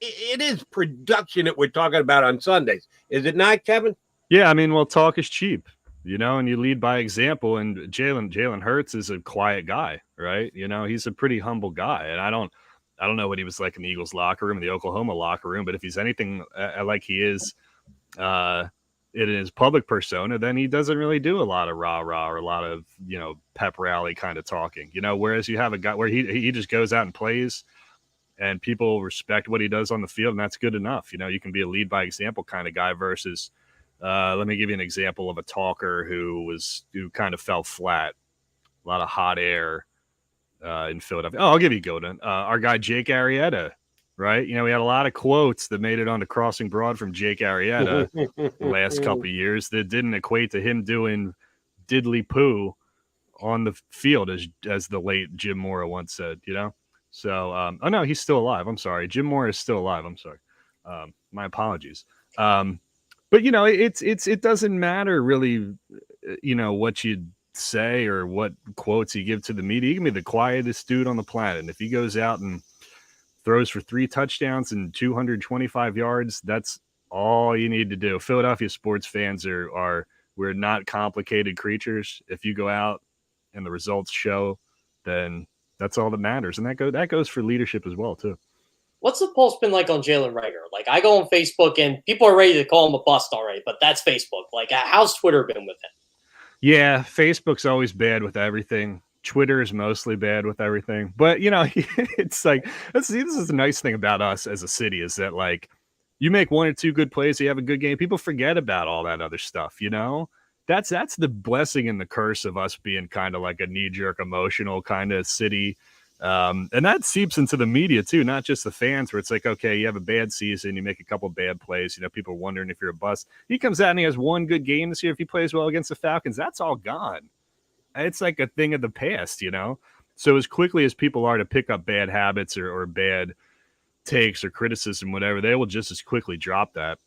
It is production that we're talking about on Sundays. Is it not, Kevin? Yeah, talk is cheap, and you lead by example. And Jalen Hurts is a quiet guy, right? He's a pretty humble guy. And I don't know what he was like in the Eagles locker room, the Oklahoma locker room, but if he's anything like he is in his public persona, then he doesn't really do a lot of rah-rah or a lot of, pep rally kind of talking, whereas you have a guy where he just goes out and plays and people respect what he does on the field, and that's good enough. You can be a lead by example kind of guy versus, let me give you an example of a talker who kind of fell flat, a lot of hot air, in Philadelphia. I'll give you Golden. Our guy Jake Arrieta, right? We had a lot of quotes that made it onto Crossing Broad from Jake Arrieta the last couple of years that didn't equate to him doing diddly poo on the field, as the late Jim Mora once said. So, no, he's still alive. I'm sorry, Jim Mora is still alive. I'm sorry. My apologies. But it doesn't matter really. What you say or what quotes you give to the media. He can be the quietest dude on the planet. And if he goes out and throws for 3 touchdowns and 225 yards, that's all you need to do. Philadelphia sports fans we're not complicated creatures. If you go out and the results show, then that's all that matters. And that goes for leadership as well too. What's the pulse been like on Jalen Reagor? Like, I go on Facebook and people are ready to call him a bust already, but that's Facebook. Like, how's Twitter been with him? Yeah, Facebook's always bad with everything. Twitter is mostly bad with everything. But, it's like, this is the nice thing about us as a city is that, like, you make 1 or 2 good plays, you have a good game, people forget about all that other stuff, That's the blessing and the curse of us being kind of like a knee-jerk emotional kind of city And that seeps into the media too, not just the fans, where it's like, okay, you have a bad season, you make a couple bad plays, people are wondering if you're a bust. He comes out and he has one good game this year. If he plays well against the Falcons, that's all gone. It's like a thing of the past, So as quickly as people are to pick up bad habits or bad takes or criticism, whatever, they will just as quickly drop that,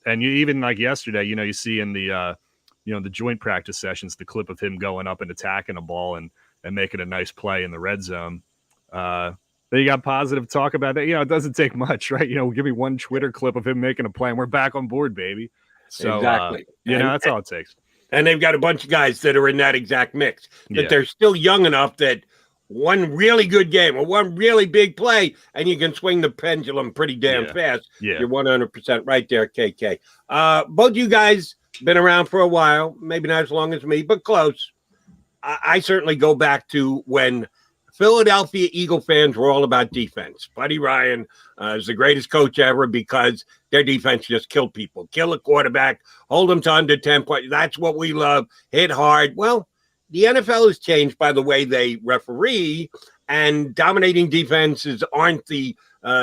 And you even like yesterday, you see in the the joint practice sessions, the clip of him going up and attacking a ball and making a nice play in the red zone. Then you got positive talk about that. It doesn't take much, right? Give me one Twitter clip of him making a play and we're back on board, baby. So, exactly. That's all it takes. And they've got a bunch of guys that are in that exact mix, that they're still young enough that one really good game or one really big play, and you can swing the pendulum pretty damn fast. Yeah. You're 100% right there, KK. Both you guys been around for a while, maybe not as long as me, but close. I certainly go back to when Philadelphia Eagle fans were all about defense. Buddy Ryan is the greatest coach ever because their defense just killed people. Kill a quarterback, hold them to under 10 points. That's what we love. Hit hard. Well, the NFL has changed by the way they referee, and dominating defenses aren't the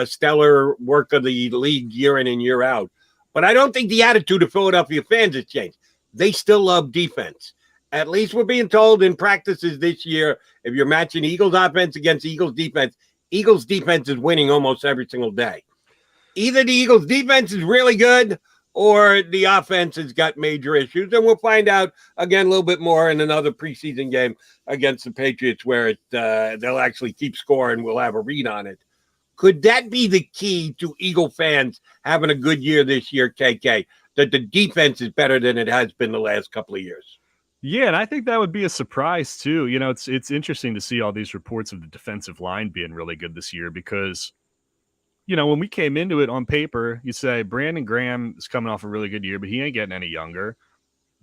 stellar work of the league year in and year out. But I don't think the attitude of Philadelphia fans has changed. They still love defense. At least we're being told in practices this year, if you're matching Eagles offense against Eagles defense is winning almost every single day. Either the Eagles defense is really good or the offense has got major issues. And we'll find out again a little bit more in another preseason game against the Patriots where they'll actually keep score and we'll have a read on it. Could that be the key to Eagle fans having a good year this year, KK, that the defense is better than it has been the last couple of years? Yeah, and I think that would be a surprise too. It's interesting to see all these reports of the defensive line being really good this year because, when we came into it on paper, you say Brandon Graham is coming off a really good year, but he ain't getting any younger.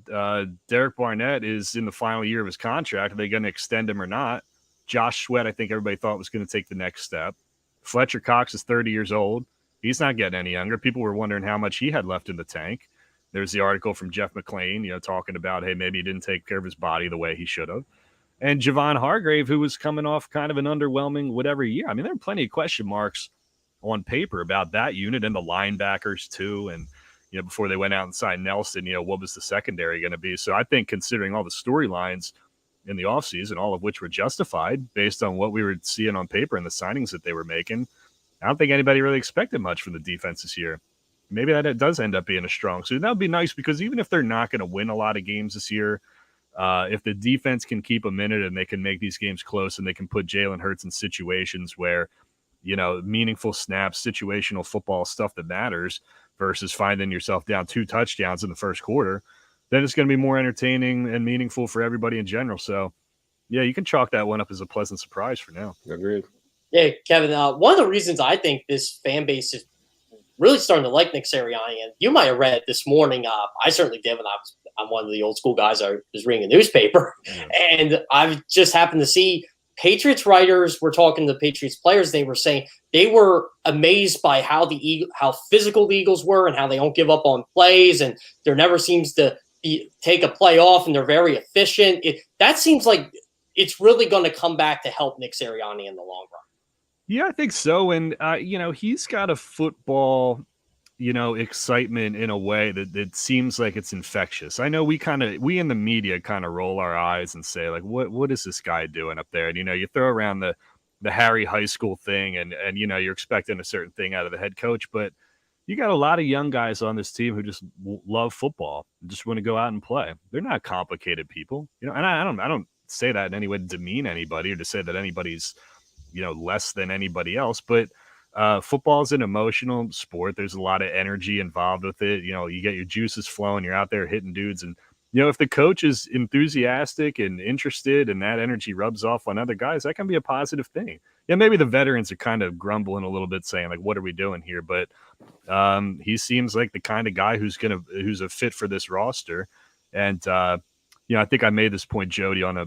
Derek Barnett is in the final year of his contract. Are they going to extend him or not? Josh Sweat, I think everybody thought was going to take the next step. Fletcher Cox is 30 years old. He's not getting any younger. People were wondering how much he had left in the tank. There's the article from Jeff McClain, talking about, hey, maybe he didn't take care of his body the way he should have. And Javon Hargrave, who was coming off kind of an underwhelming whatever year. I mean, there are plenty of question marks on paper about that unit and the linebackers too. And, before they went out and signed Nelson, what was the secondary going to be? So I think considering all the storylines in the offseason, all of which were justified based on what we were seeing on paper and the signings that they were making, I don't think anybody really expected much from the defense this year. Maybe that it does end up being a strong suit. That would be nice because even if they're not going to win a lot of games this year, if the defense can keep them in it and they can make these games close and they can put Jalen Hurts in situations where, meaningful snaps, situational football, stuff that matters versus finding yourself down 2 touchdowns in the first quarter, then it's going to be more entertaining and meaningful for everybody in general. So, yeah, you can chalk that one up as a pleasant surprise for now. Agreed. Yeah, Kevin, one of the reasons I think this fan base is really starting to like Nick Sirianni, and you might have read it this morning. I certainly did when I'm one of the old school guys. I was reading a newspaper, and I just happened to see Patriots writers were talking to the Patriots players. They were saying they were amazed by how physical the Eagles were and how they don't give up on plays, and there never seems to take a play off, and they're very efficient. That seems like it's really going to come back to help Nick Sirianni in the long run. Yeah, I think so. And, he's got a football, excitement in a way that seems like it's infectious. I know we in the media kind of roll our eyes and say, like, what is this guy doing up there? And, you throw around the Harry High School thing and you're expecting a certain thing out of the head coach. But you got a lot of young guys on this team who just love football and just want to go out and play. They're not complicated people, and I don't say that in any way to demean anybody or to say that anybody's, less than anybody else, but football is an emotional sport. There's a lot of energy involved with it. You get your juices flowing, you're out there hitting dudes. And, if the coach is enthusiastic and interested and that energy rubs off on other guys, that can be a positive thing. Yeah, maybe the veterans are kind of grumbling a little bit saying, like, what are we doing here? But he seems like the kind of guy who's a fit for this roster. And, I think I made this point, Jody, on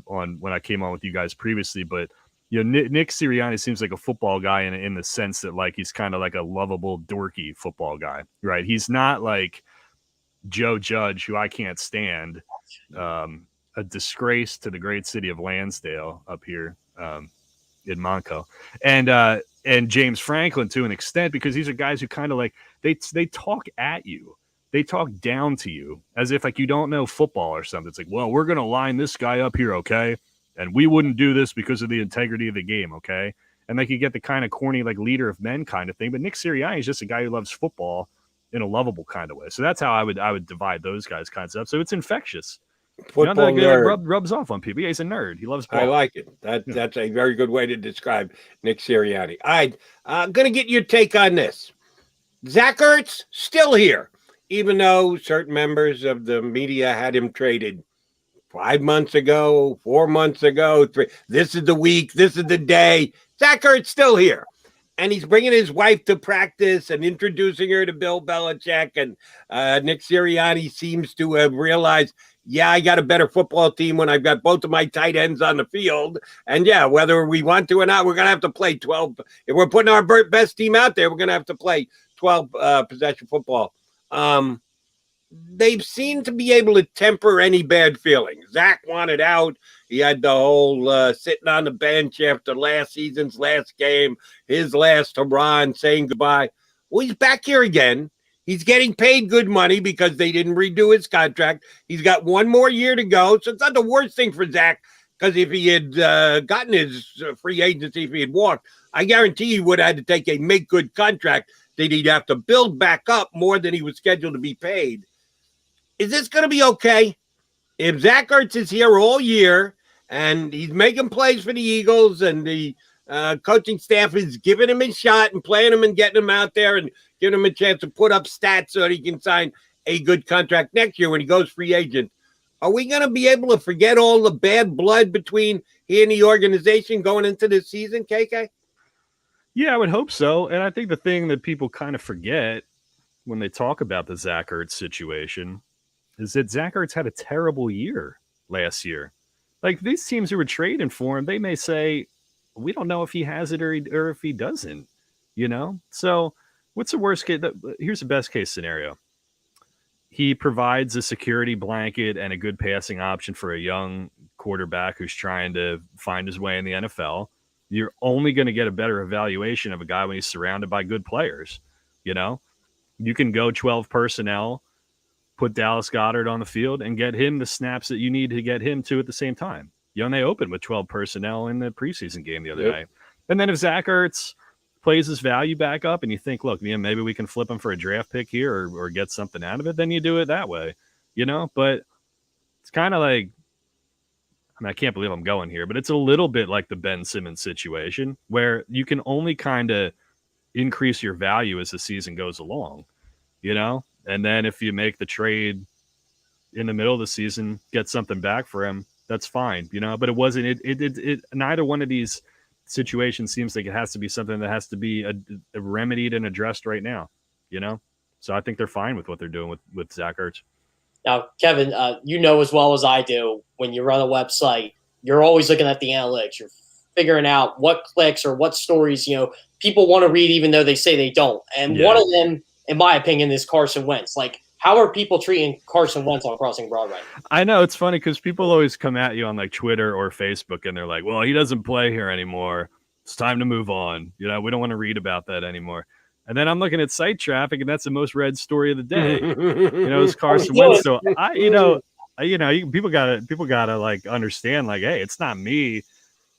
when I came on with you guys previously, but Nick Sirianni seems like a football guy in the sense that, like, he's kind of like a lovable, dorky football guy, right? He's not like Joe Judge, who I can't stand, a disgrace to the great city of Lansdale up here. in Monco, and James Franklin to an extent, because these are guys who kind of like they talk at you, they talk down to you as if like you don't know football or something. It's like, well, we're gonna line this guy up here, okay, and we wouldn't do this because of the integrity of the game, okay. And like you get the kind of corny like leader of men kind of thing, but Nick Sirianni is just a guy who loves football in a lovable kind of way. So that's how I would divide those guys kinds up. So it's infectious. Football nerd. Rubs off on people. Yeah, he's a nerd. He loves ball. I like it. That's a very good way to describe Nick Sirianni. I'm going to get your take on this. Zach Ertz still here, even though certain members of the media had him traded 5 months ago, 4 months ago. This is the week. This is the day. Zach Ertz still here. And he's bringing his wife to practice and introducing her to Bill Belichick. And Nick Sirianni seems to have realized, yeah, I got a better football team when I've got both of my tight ends on the field. And, yeah, whether we want to or not, we're going to have to play 12. If we're putting our best team out there, we're going to have to play 12 possession football. They've seemed to be able to temper any bad feelings. Zach wanted out. He had the whole sitting on the bench after last season's last game, his last hurrah and saying goodbye. Well, he's back here again. He's getting paid good money because they didn't redo his contract. He's got 1 more year to go. So it's not the worst thing for Zach, because if he had gotten his free agency, if he had walked, I guarantee he would have had to take a make-good contract that he'd have to build back up more than he was scheduled to be paid. Is this going to be okay? If Zach Ertz is here all year and he's making plays for the Eagles and the coaching staff is giving him a shot and playing him and getting him out there and giving him a chance to put up stats so that he can sign a good contract next year when he goes free agent, are we going to be able to forget all the bad blood between he and the organization going into this season, KK? Yeah, I would hope so. And I think the thing that people kind of forget when they talk about the Zach Ertz situation is that Zach Ertz had a terrible year last year. Like, these teams who were trading for him, they may say, we don't know if he has it or if he doesn't, you know? So what's the worst case? Here's the best case scenario. He provides a security blanket and a good passing option for a young quarterback who's trying to find his way in the NFL. You're only going to get a better evaluation of a guy when he's surrounded by good players. You know, you can go 12 personnel, put Dallas Goedert on the field and get him the snaps that you need to get him to at the same time. You know, and they opened with 12 personnel in the preseason game the other night. And then if Zach Ertz plays his value back up and you think, look, maybe we can flip him for a draft pick here or get something out of it, then you do it that way, you know? But it's kind of like, I mean, I can't believe I'm going here, but it's a little bit like the Ben Simmons situation where you can only kind of increase your value as the season goes along, you know? And then if you make the trade in the middle of the season, get something back for him, that's fine, you know? But it wasn't, neither one of these situations seems like it has to be something that has to be remedied and addressed right now, you know? So I think they're fine with what they're doing with Zach Ertz. Now, Kevin, you know as well as I do, when you run a website, you're always looking at the analytics. You're figuring out what clicks or what stories, you know, people want to read even though they say they don't. And one of them, in my opinion, is Carson Wentz. Like, how are people treating Carson Wentz on Crossing Broad right now? I know, it's funny because people always come at you on like Twitter or Facebook and they're like, well, he doesn't play here anymore. It's time to move on. You know, we don't want to read about that anymore. And then I'm looking at site traffic, and that's the most read story of the day. You know, it's Carson Wentz. So people gotta like understand, like, hey, it's not me,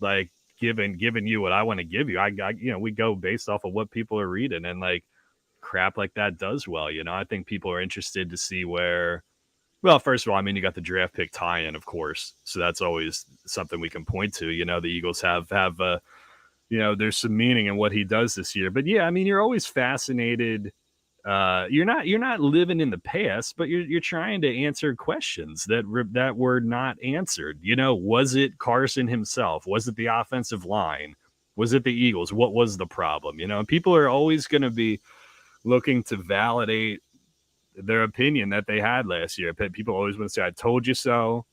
like giving you what I want to give you. We go based off of what people are reading, and like crap like that does well. You know, I think people are interested to see where. Well, first of all, I mean, you got the draft pick tie-in, of course, so that's always something we can point to. You know, the Eagles have there's some meaning in what he does this year. But yeah, I mean, you're always fascinated. You're not living in the past, but you're trying to answer questions that were not answered. You know, was it Carson himself? Was it the offensive line? Was it the Eagles? What was the problem? You know, and people are always going to be looking to validate their opinion that they had last year. People always want to say, I told you so.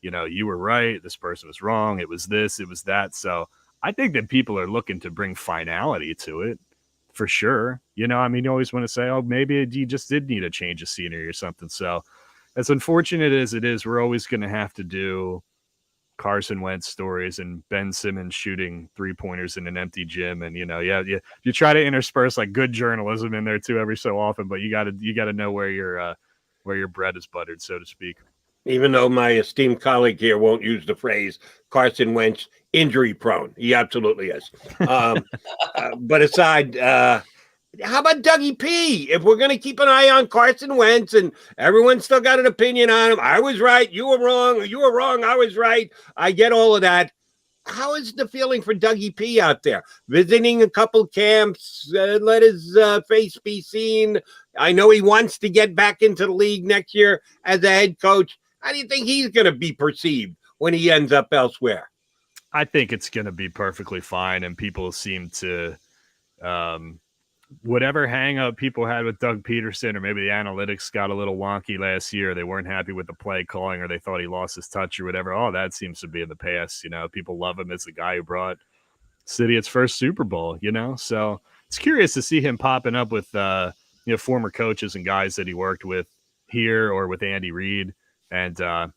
You know, you were right. This person was wrong. It was this, it was that. So I think that people are looking to bring finality to it for sure. You know, I mean, you always want to say, oh, maybe you just did need a change of scenery or something. So as unfortunate as it is, we're always going to have to do Carson Wentz stories and Ben Simmons shooting 3-pointers in an empty gym. And, you try to intersperse like good journalism in there too every so often, but you gotta know where your bread is buttered, so to speak. Even though my esteemed colleague here won't use the phrase Carson Wentz injury prone. He absolutely is. But aside, how about Dougie P? If we're going to keep an eye on Carson Wentz and everyone's still got an opinion on him, I was right, you were wrong, or you were wrong, I was right. I get all of that. How is the feeling for Dougie P out there? Visiting a couple camps, let his face be seen. I know he wants to get back into the league next year as a head coach. How do you think he's going to be perceived when he ends up elsewhere? I think it's going to be perfectly fine, and people seem to whatever hang up people had with Doug Peterson, or maybe the analytics got a little wonky last year. They weren't happy with the play calling, or they thought he lost his touch or whatever. All that seems to be in the past. People love him as the guy who brought City its first Super Bowl, so it's curious to see him popping up with, former coaches and guys that he worked with here or with Andy Reid. And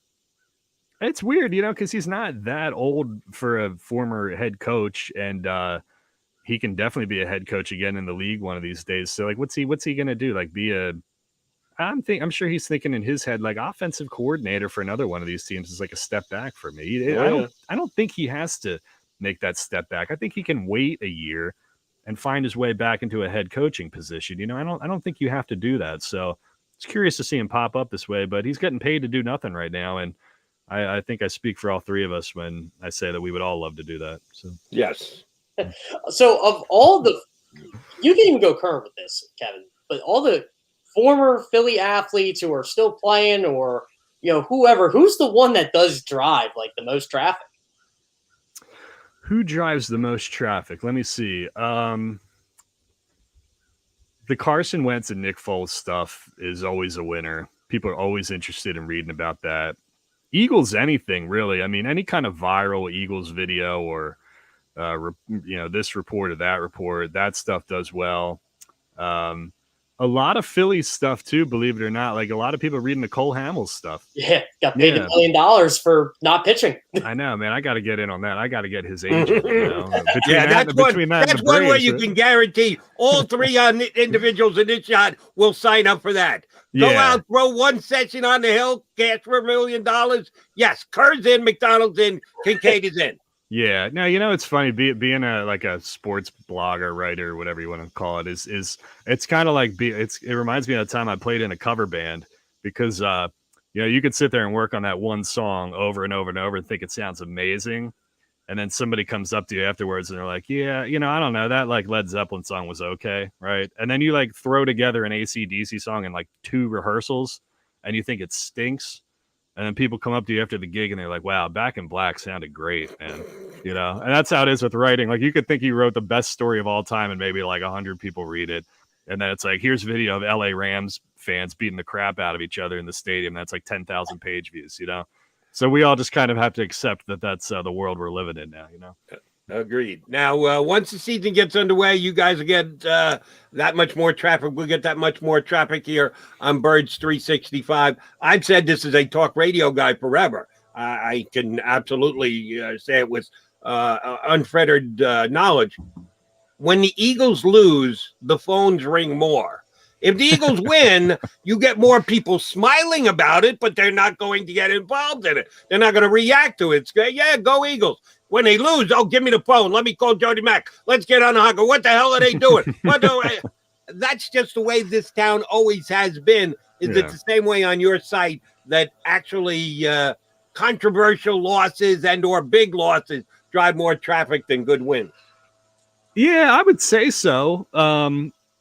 it's weird, because he's not that old for a former head coach, and he can definitely be a head coach again in the league one of these days. So, like, what's he gonna do? Like, I'm sure he's thinking in his head, like, offensive coordinator for another one of these teams is like a step back for me. I don't think he has to make that step back. I think he can wait a year and find his way back into a head coaching position. I don't think you have to do that. So it's curious to see him pop up this way, but he's getting paid to do nothing right now. And I think I speak for all three of us when I say that we would all love to do that. So yes. So of all the, you can even go current with this, Kevin, but all the former Philly athletes who are still playing, or, whoever, who's the one that does drive like the most traffic? Who drives the most traffic? Let me see. The Carson Wentz and Nick Foles stuff is always a winner. People are always interested in reading about that. Eagles, anything really. I mean, any kind of viral Eagles video or, this report or that report, that stuff does well. A lot of Philly stuff too, believe it or not. Like a lot of people reading the Cole Hamels stuff. Yeah, got paid $1 million for not pitching. I know, man. I got to get in on that. I got to get his agent. That's one way you can guarantee all three individuals in this shot will sign up for that. Go out, throw one session on the hill, cash for $1 million. Yes, Kerr's in, McDonald's in, Kinkead is in. Yeah, no, it's funny being a sports blogger, writer, whatever you want to call it. Is it's kind of like it reminds me of the time I played in a cover band, because you could sit there and work on that one song over and over and over and think it sounds amazing, and then somebody comes up to you afterwards and they're like, yeah, I don't know, that like Led Zeppelin song was okay, right? And then you like throw together an AC/DC song in like 2 rehearsals and you think it stinks. And then people come up to you after the gig and they're like, wow, Back in Black sounded great, man. And that's how it is with writing. Like, you could think you wrote the best story of all time and maybe like 100 people read it. And then it's like, here's video of LA Rams fans beating the crap out of each other in the stadium. That's like 10,000 page views, So we all just kind of have to accept that that's the world we're living in now, Agreed. Now, once the season gets underway, you guys will get that much more traffic. We'll get that much more traffic here on Birds 365. I've said this as a talk radio guy forever. I can absolutely say it with unfettered knowledge. When the Eagles lose, the phones ring more. If the Eagles win, you get more people smiling about it, but they're not going to get involved in it. They're not going to react to it. Yeah, go Eagles. When they lose, give me the phone. Let me call Jody Mack. Let's get on the hugger. What the hell are they doing? That's just the way this town always has been. Is it the same way on your site, that actually controversial losses and or big losses drive more traffic than good wins? Yeah, I would say so.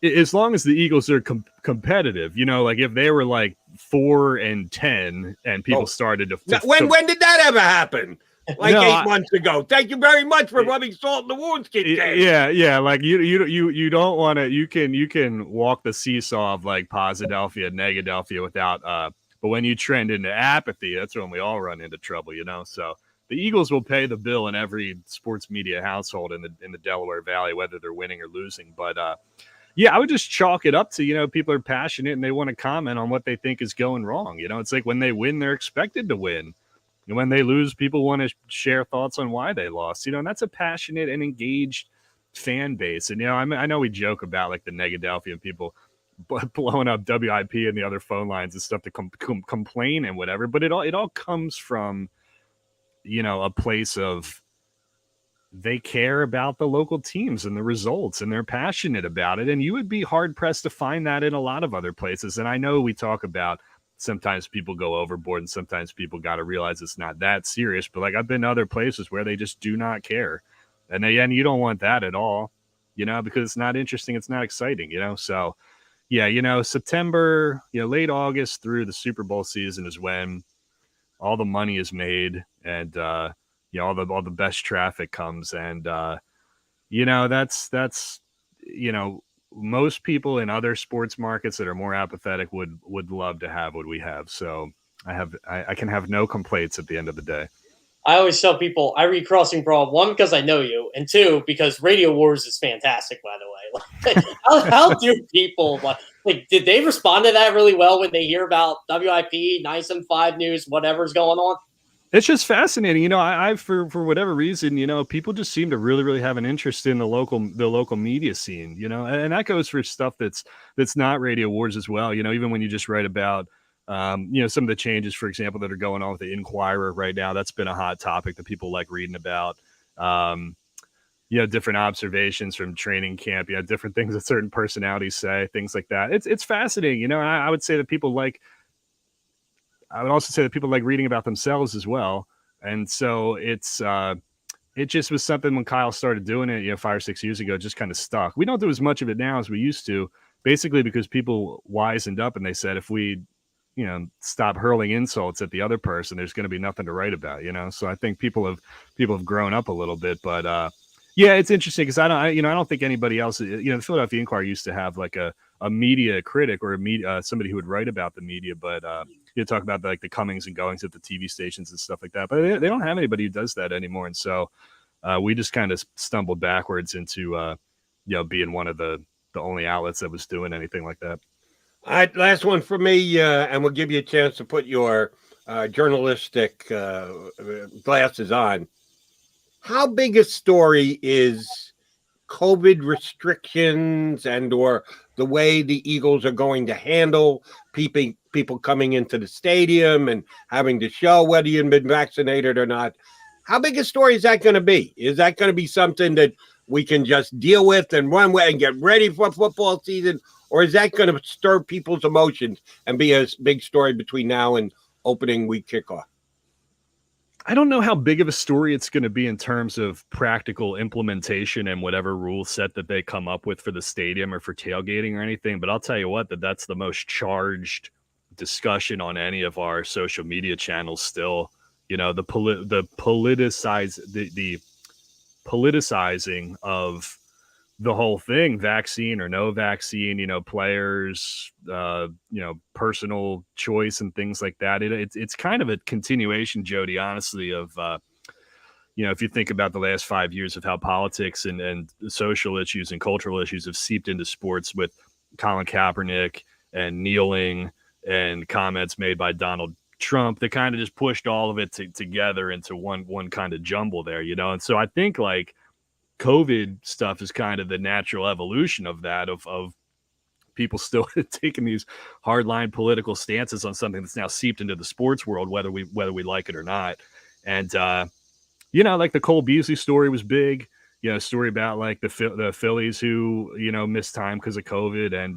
As long as the Eagles are competitive, like if they were like 4-10 and people started to. When did that ever happen? Like 8 months ago. Thank you very much for rubbing salt in the wounds, Kinkead. Yeah. Like you don't want to. You can walk the seesaw of like Posidelphia, Negadelphia without. But when you trend into apathy, that's when we all run into trouble. So the Eagles will pay the bill in every sports media household in the Delaware Valley, whether they're winning or losing. But yeah, I would just chalk it up to people are passionate and they want to comment on what they think is going wrong. It's like when they win, they're expected to win. And when they lose, people want to share thoughts on why they lost, and that's a passionate and engaged fan base. And, I know we joke about like the Negadelphian people blowing up WIP and the other phone lines and stuff to complain and whatever, but it all comes from, a place of they care about the local teams and the results, and they're passionate about it. And you would be hard pressed to find that in a lot of other places. And I know we talk about sometimes people go overboard and sometimes people got to realize it's not that serious, but like I've been to other places where they just do not care. And you don't want that at all, because it's not interesting. It's not exciting, So yeah, September, late August through the Super Bowl season is when all the money is made and, all the best traffic comes. And, that's most people in other sports markets that are more apathetic would love to have what we have. So I can have no complaints at the end of the day. I always tell people I read Crossing Broad, one, because I know you, and two, because Radio Wars is fantastic, by the way. How do people, did they respond to that really well when they hear about WIP, 975 News, whatever's going on? It's just fascinating. I for whatever reason, people just seem to really, really have an interest in the local media scene, and that goes for stuff that's not Radio Wars as well. Even when you just write about, some of the changes, for example, that are going on with the Inquirer right now, that's been a hot topic that people like reading about. Different observations from training camp, different things that certain personalities say, things like that. It's fascinating, and I would say that I would also say that people like reading about themselves as well. And so it just was something when Kyle started doing it, 5 or 6 years ago, just kind of stuck. We don't do as much of it now as we used to, basically because people wisened up and they said, if we, stop hurling insults at the other person, there's going to be nothing to write about, So I think people have grown up a little bit, but yeah, it's interesting because I don't think anybody else, the Philadelphia Inquirer used to have like a media critic or somebody who would write about the media, but you talk about like the comings and goings at the TV stations and stuff like that, but they don't have anybody who does that anymore. And so we just kind of stumbled backwards into, being one of the only outlets that was doing anything like that. All right, last one for me, and we'll give you a chance to put your journalistic glasses on. How big a story is COVID restrictions and or the way the Eagles are going to handle people coming into the stadium and having to show whether you've been vaccinated or not? How big a story is that going to be? Is that going to be something that we can just deal with and run with and get ready for football season? Or is that going to stir people's emotions and be a big story between now and opening week kickoff? I don't know how big of a story it's going to be in terms of practical implementation and whatever rule set that they come up with for the stadium or for tailgating or anything. But I'll tell you what, that's the most charged discussion on any of our social media channels still. The politicizing of the whole thing, vaccine or no vaccine, players, personal choice and things like that. It's kind of a continuation, Jody, honestly, of, if you think about the last 5 years of how politics and social issues and cultural issues have seeped into sports with Colin Kaepernick and kneeling and comments made by Donald Trump, that kind of just pushed all of it together into one kind of jumble there, And so I think like COVID stuff is kind of the natural evolution of that, of people still taking these hardline political stances on something that's now seeped into the sports world, whether we like it or not. And, like the Cole Beasley story was big, story about like the Phillies who, missed time because of COVID, and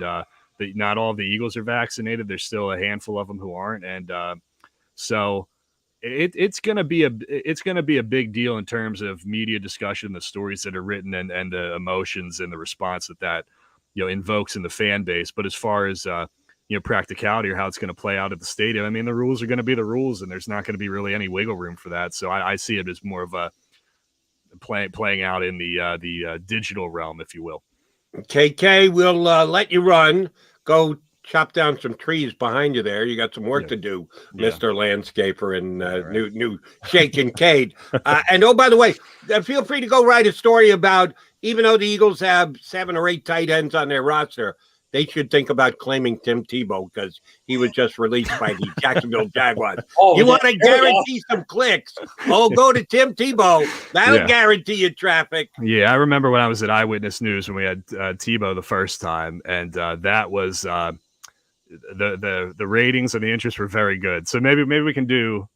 not all of the Eagles are vaccinated. There's still a handful of them who aren't. And so it's going to be a big deal in terms of media discussion, the stories that are written, and the emotions and the response that invokes in the fan base. But as far as practicality or how it's going to play out at the stadium, I mean, the rules are going to be the rules, and there's not going to be really any wiggle room for that. So I see it as more of a playing out in the digital realm, if you will. KK, we'll let you run. Go chop down some trees behind you there. You got some work to do, Mr. Landscaper and new Shake and Cade. And oh, by the way, feel free to go write a story about, even though the Eagles have 7 or 8 tight ends on their roster, they should think about claiming Tim Tebow because he was just released by the Jacksonville Jaguars. You want to guarantee some clicks? Oh, go to Tim Tebow. That'll guarantee you traffic. Yeah, I remember when I was at Eyewitness News when we had Tebow the first time, and that was the ratings and the interest were very good. So maybe we can do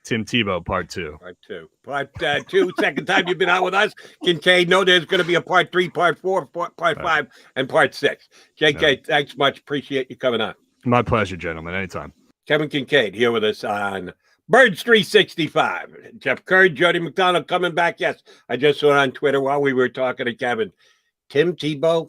Tim Tebow part 2. Part 2, second time you've been out with us. Kinkead, no, there's going to be a part 3, part 4, part 5, and part 6. JK, thanks much. Appreciate you coming on. My pleasure, gentlemen. Anytime. Kevin Kinkead here with us on Birds 365. Jeff Kerr, Jody McDonald coming back. Yes, I just saw it on Twitter while we were talking to Kevin. Tim Tebow,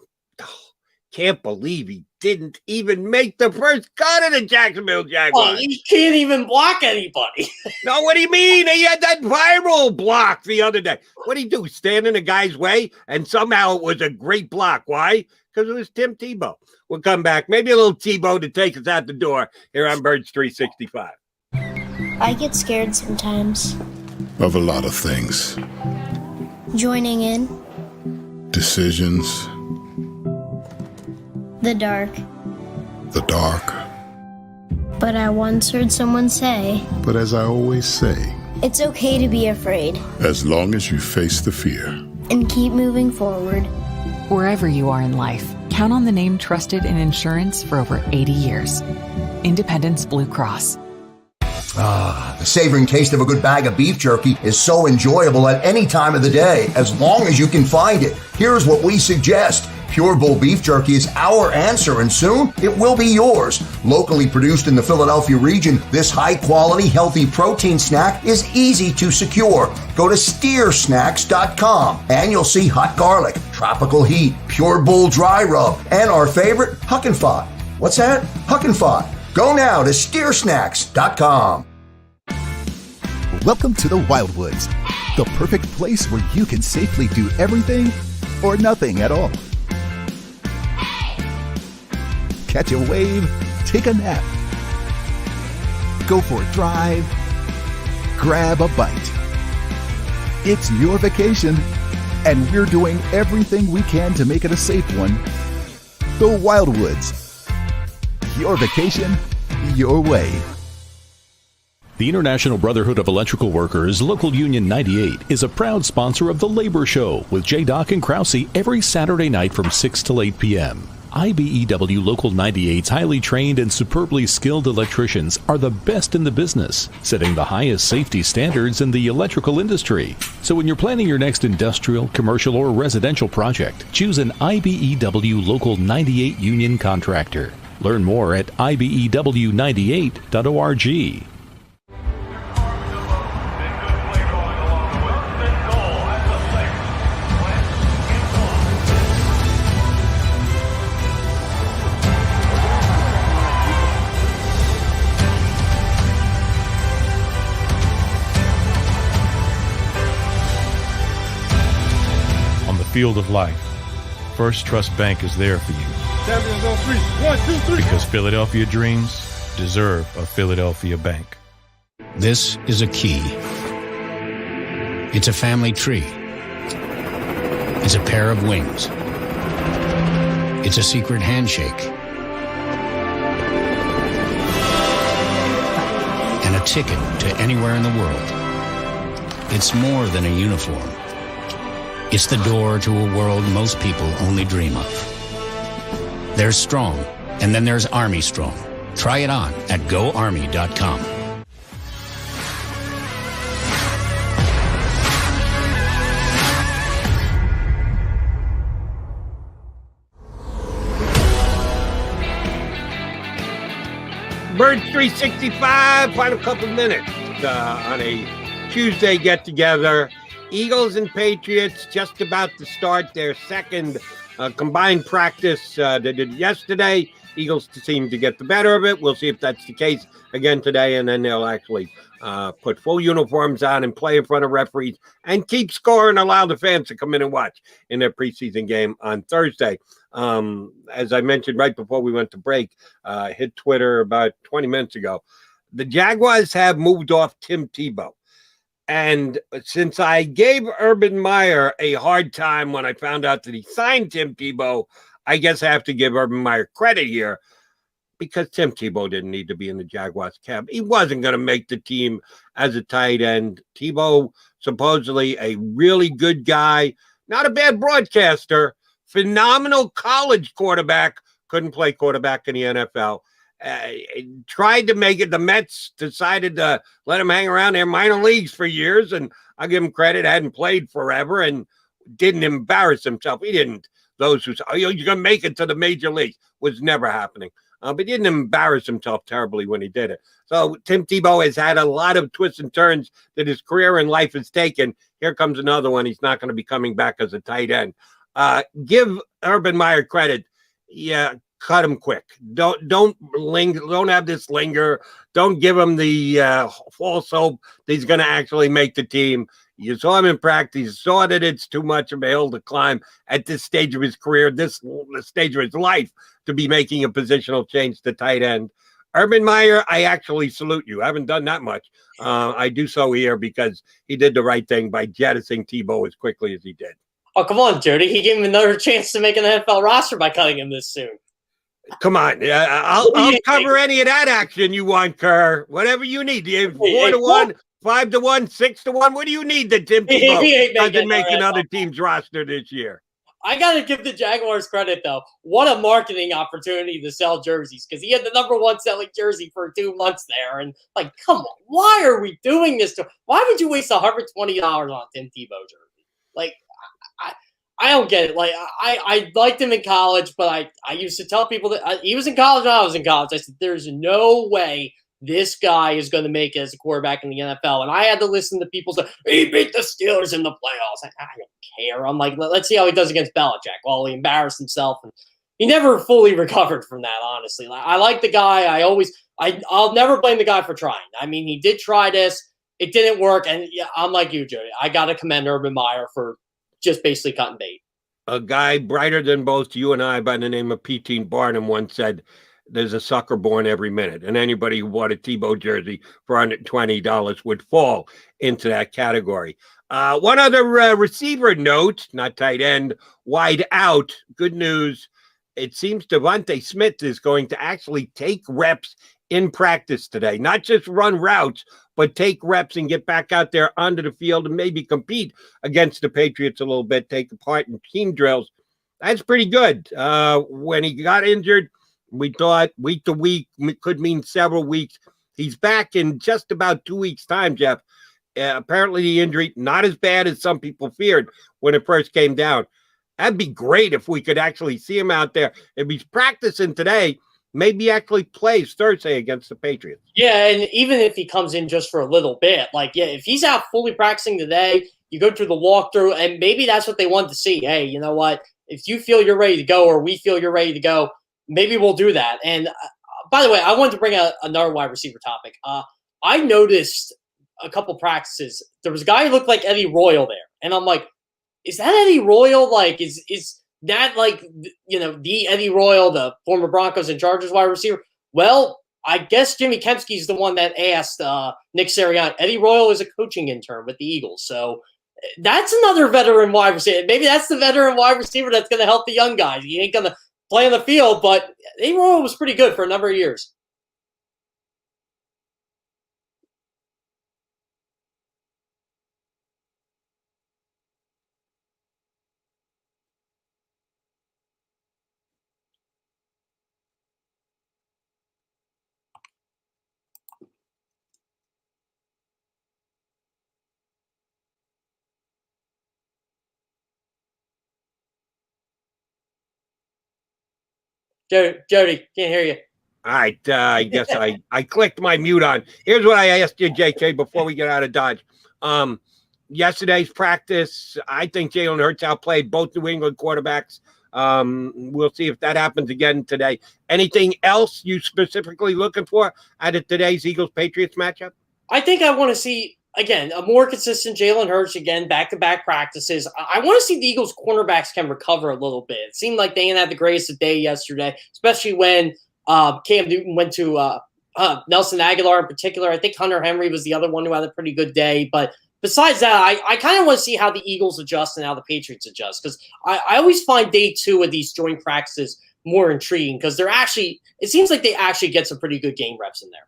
can't believe he didn't even make the first cut of the Jacksonville Jaguars. Well, he can't even block anybody. No, what do you mean? He had that viral block the other day. What did he do? Stand in the guy's way? And somehow it was a great block. Why? Because it was Tim Tebow. We'll come back. Maybe a little Tebow to take us out the door here on Birds 365. I get scared sometimes. Of a lot of things. Joining in. Decisions. The dark. The dark. But I once heard someone say, But as I always say, it's okay to be afraid. As long as you face the fear. And keep moving forward. Wherever you are in life, count on the name trusted in insurance for over 80 years. Independence Blue Cross. The savoring taste of a good bag of beef jerky is so enjoyable at any time of the day, as long as you can find it. Here's what we suggest. Pure Bull Beef Jerky is our answer, and soon it will be yours. Locally produced in the Philadelphia region, this high-quality, healthy protein snack is easy to secure. Go to steersnacks.com, and you'll see hot garlic, tropical heat, Pure Bull dry rub, and our favorite, Huck and Fod. What's that? Huck and Fod. Go now to steersnacks.com. Welcome to the Wildwoods, the perfect place where you can safely do everything or nothing at all. Catch a wave, take a nap, go for a drive, grab a bite. It's your vacation, and we're doing everything we can to make it a safe one. The Wildwoods. Your vacation, your way. The International Brotherhood of Electrical Workers, Local Union 98, is a proud sponsor of The Labor Show with J. and Krause every Saturday night from 6 till 8 p.m. IBEW Local 98's highly trained and superbly skilled electricians are the best in the business, setting the highest safety standards in the electrical industry. So when you're planning your next industrial, commercial, or residential project, choose an IBEW Local 98 union contractor. Learn more at ibew98.org. Field of life, First Trust Bank is there for you. Champions on 3. 1, 2, 3. Because Philadelphia dreams deserve a Philadelphia bank. This is a key. It's a family tree. It's a pair of wings. It's a secret handshake. And a ticket to anywhere in the world. It's more than a uniform. It's the door to a world most people only dream of. There's Strong, and then there's Army Strong. Try it on at GoArmy.com. Birds 365, final couple minutes on a Tuesday get-together. Eagles and Patriots just about to start their second combined practice. They did yesterday. Eagles seem to get the better of it. We'll see if that's the case again today, and then they'll actually put full uniforms on and play in front of referees and keep score and allow the fans to come in and watch in their preseason game on Thursday. As I mentioned right before we went to break, hit Twitter about 20 minutes ago, the Jaguars have moved off Tim Tebow. And since I gave Urban Meyer a hard time when I found out that he signed Tim Tebow, I guess I have to give Urban Meyer credit here because Tim Tebow didn't need to be in the Jaguars camp. He wasn't going to make the team as a tight end. Tebow, supposedly a really good guy, not a bad broadcaster, phenomenal college quarterback, couldn't play quarterback in the NFL. Tried to make it. The Mets decided to let him hang around their minor leagues for years, and I'll give him credit, hadn't played forever and didn't embarrass himself. He didn't. Those who say, oh, you're going to make it to the major leagues, was never happening. But he didn't embarrass himself terribly when he did it. So Tim Tebow has had a lot of twists and turns that his career and life has taken. Here comes another one. He's not going to be coming back as a tight end. Give Urban Meyer credit. Yeah, cut him quick. Don't linger. Don't have this linger. Don't give him the false hope that he's going to actually make the team. You saw him in practice. You saw that it's too much of a hill to climb at this stage of his career, this stage of his life, to be making a positional change to tight end. Urban Meyer, I actually salute you. I haven't done that much. I do so here because he did the right thing by jettisoning Tebow as quickly as he did. Oh, come on, Jody. He gave him another chance to make an NFL roster by cutting him this soon. Come on. I'll cover any of that action you want, Kerr. Whatever you need. 4-1. 5-1, 6-1. What do you need that Tim Tebow doesn't make another team's roster this year? I got to give the Jaguars credit, though. What a marketing opportunity to sell jerseys, because he had the #1 selling jersey for 2 months there. And, like, come on. Why are we doing this? Why would you waste $120 on Tim Tebow jersey? Like, I don't get it. Like, I liked him in college, but I used to tell people that he was in college when I was in college. I said, there's no way this guy is going to make it as a quarterback in the NFL. And I had to listen to people say, he beat the Steelers in the playoffs. I don't care. I'm like, let's see how he does against Belichick. Well, he embarrassed himself. And he never fully recovered from that, honestly. I like the guy. I'll never blame the guy for trying. I mean, he did try this. It didn't work. And yeah, I'm like you, Jody. I got to commend Urban Meyer for just basically cutting bait. A guy brighter than both you and I by the name of P.T. Barnum once said, there's a sucker born every minute, and anybody who bought a Tebow jersey for $120 would fall into that category. One other receiver note, not tight end, wide out. Good news. It seems Devontae Smith is going to actually take reps in practice today, not just run routes, but take reps and get back out there onto the field and maybe compete against the Patriots a little bit, take part in team drills. That's pretty good. When he got injured, we thought week to week could mean several weeks. He's back in just about 2 weeks' time, Jeff. Apparently the injury, not as bad as some people feared when it first came down. That'd be great if we could actually see him out there. If he's practicing today, maybe actually plays Thursday against the Patriots. Yeah, and even if he comes in just for a little bit, if he's out fully practicing today, you go through the walkthrough, and maybe that's what they want to see. Hey, you know what? If you feel you're ready to go or we feel you're ready to go, maybe we'll do that. And by the way, I wanted to bring another wide receiver topic. I noticed a couple practices. There was a guy who looked like Eddie Royal there. And I'm like, is that Eddie Royal? Like, is that the Eddie Royal, the former Broncos and Chargers wide receiver? Well, I guess Jimmy Kempsky's the one that asked Nick Sirianni. Eddie Royal is a coaching intern with the Eagles. So that's another veteran wide receiver. Maybe that's the veteran wide receiver that's going to help the young guys. He ain't going to play on the field, but Eddie Royal was pretty good for a number of years. Jody, can't hear you. All right, I guess I clicked my mute on. Here's what I asked you, JK, before we get out of Dodge. Yesterday's practice, I think Jalen Hurts outplayed both New England quarterbacks. We'll see if that happens again today. Anything else you specifically looking for out of today's Eagles-Patriots matchup? I think I want to see, again, a more consistent Jalen Hurts, again, back-to-back practices. I want to see the Eagles cornerbacks can recover a little bit. It seemed like they didn't have the greatest of day yesterday, especially when Cam Newton went to Nelson Agholor in particular. I think Hunter Henry was the other one who had a pretty good day. But besides that, I kind of want to see how the Eagles adjust and how the Patriots adjust, because I always find day 2 of these joint practices more intriguing, because it seems like they actually get some pretty good game reps in there.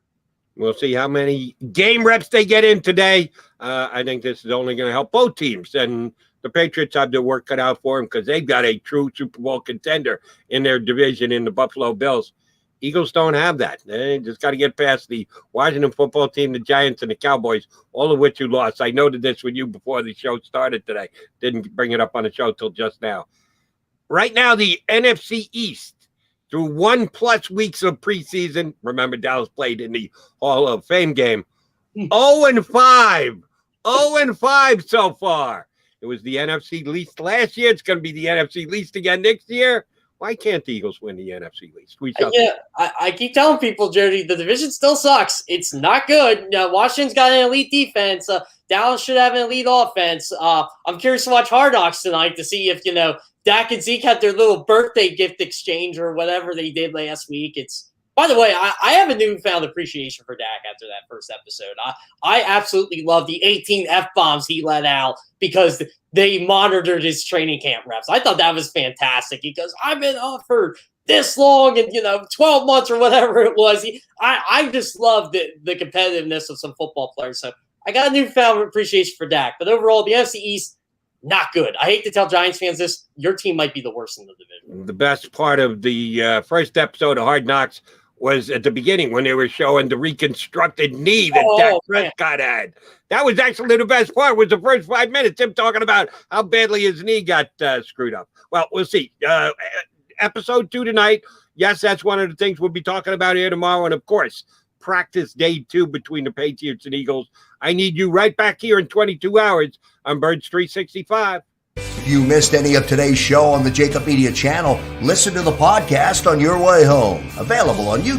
We'll see how many game reps they get in today. I think this is only going to help both teams, and the Patriots have their work cut out for them because they've got a true Super Bowl contender in their division in the Buffalo Bills. Eagles don't have that. They just got to get past the Washington football team, the Giants, and the Cowboys, all of which you lost. I noted this with you before the show started today. Didn't bring it up on the show till just now. Right now, the NFC East, through 1+ weeks of preseason, remember Dallas played in the Hall of Fame game, 0-5. 0-5 so far. It was the NFC least last year. It's going to be the NFC least again next year. Why can't the Eagles win the NFC least? I keep telling people, Jody, the division still sucks. It's not good. Washington's got an elite defense. Dallas should have an elite offense. I'm curious to watch Hard Knocks tonight to see if, Dak and Zeke had their little birthday gift exchange or whatever they did last week. By the way, I have a newfound appreciation for Dak after that first episode. I absolutely love the 18 F-bombs he let out because they monitored his training camp reps. I thought that was fantastic. He goes, I've been off for this long and, 12 months or whatever it was. I just love the competitiveness of some football players. So I got a newfound appreciation for Dak. But overall, the NFC East, not good. I hate to tell Giants fans this. Your team might be the worst in the division. The best part of the first episode of Hard Knocks was at the beginning when they were showing the reconstructed knee that Dak Prescott had. That was actually the best part, was the first 5 minutes, him talking about how badly his knee got screwed up. Well, we'll see. Episode 2 tonight. Yes, that's one of the things we'll be talking about here tomorrow. And, of course, practice day 2 between the Patriots and Eagles. I need you right back here in 22 hours on Birds 365. If you missed any of today's show on the JAKIB Media channel, listen to the podcast on your way home. Available on YouTube.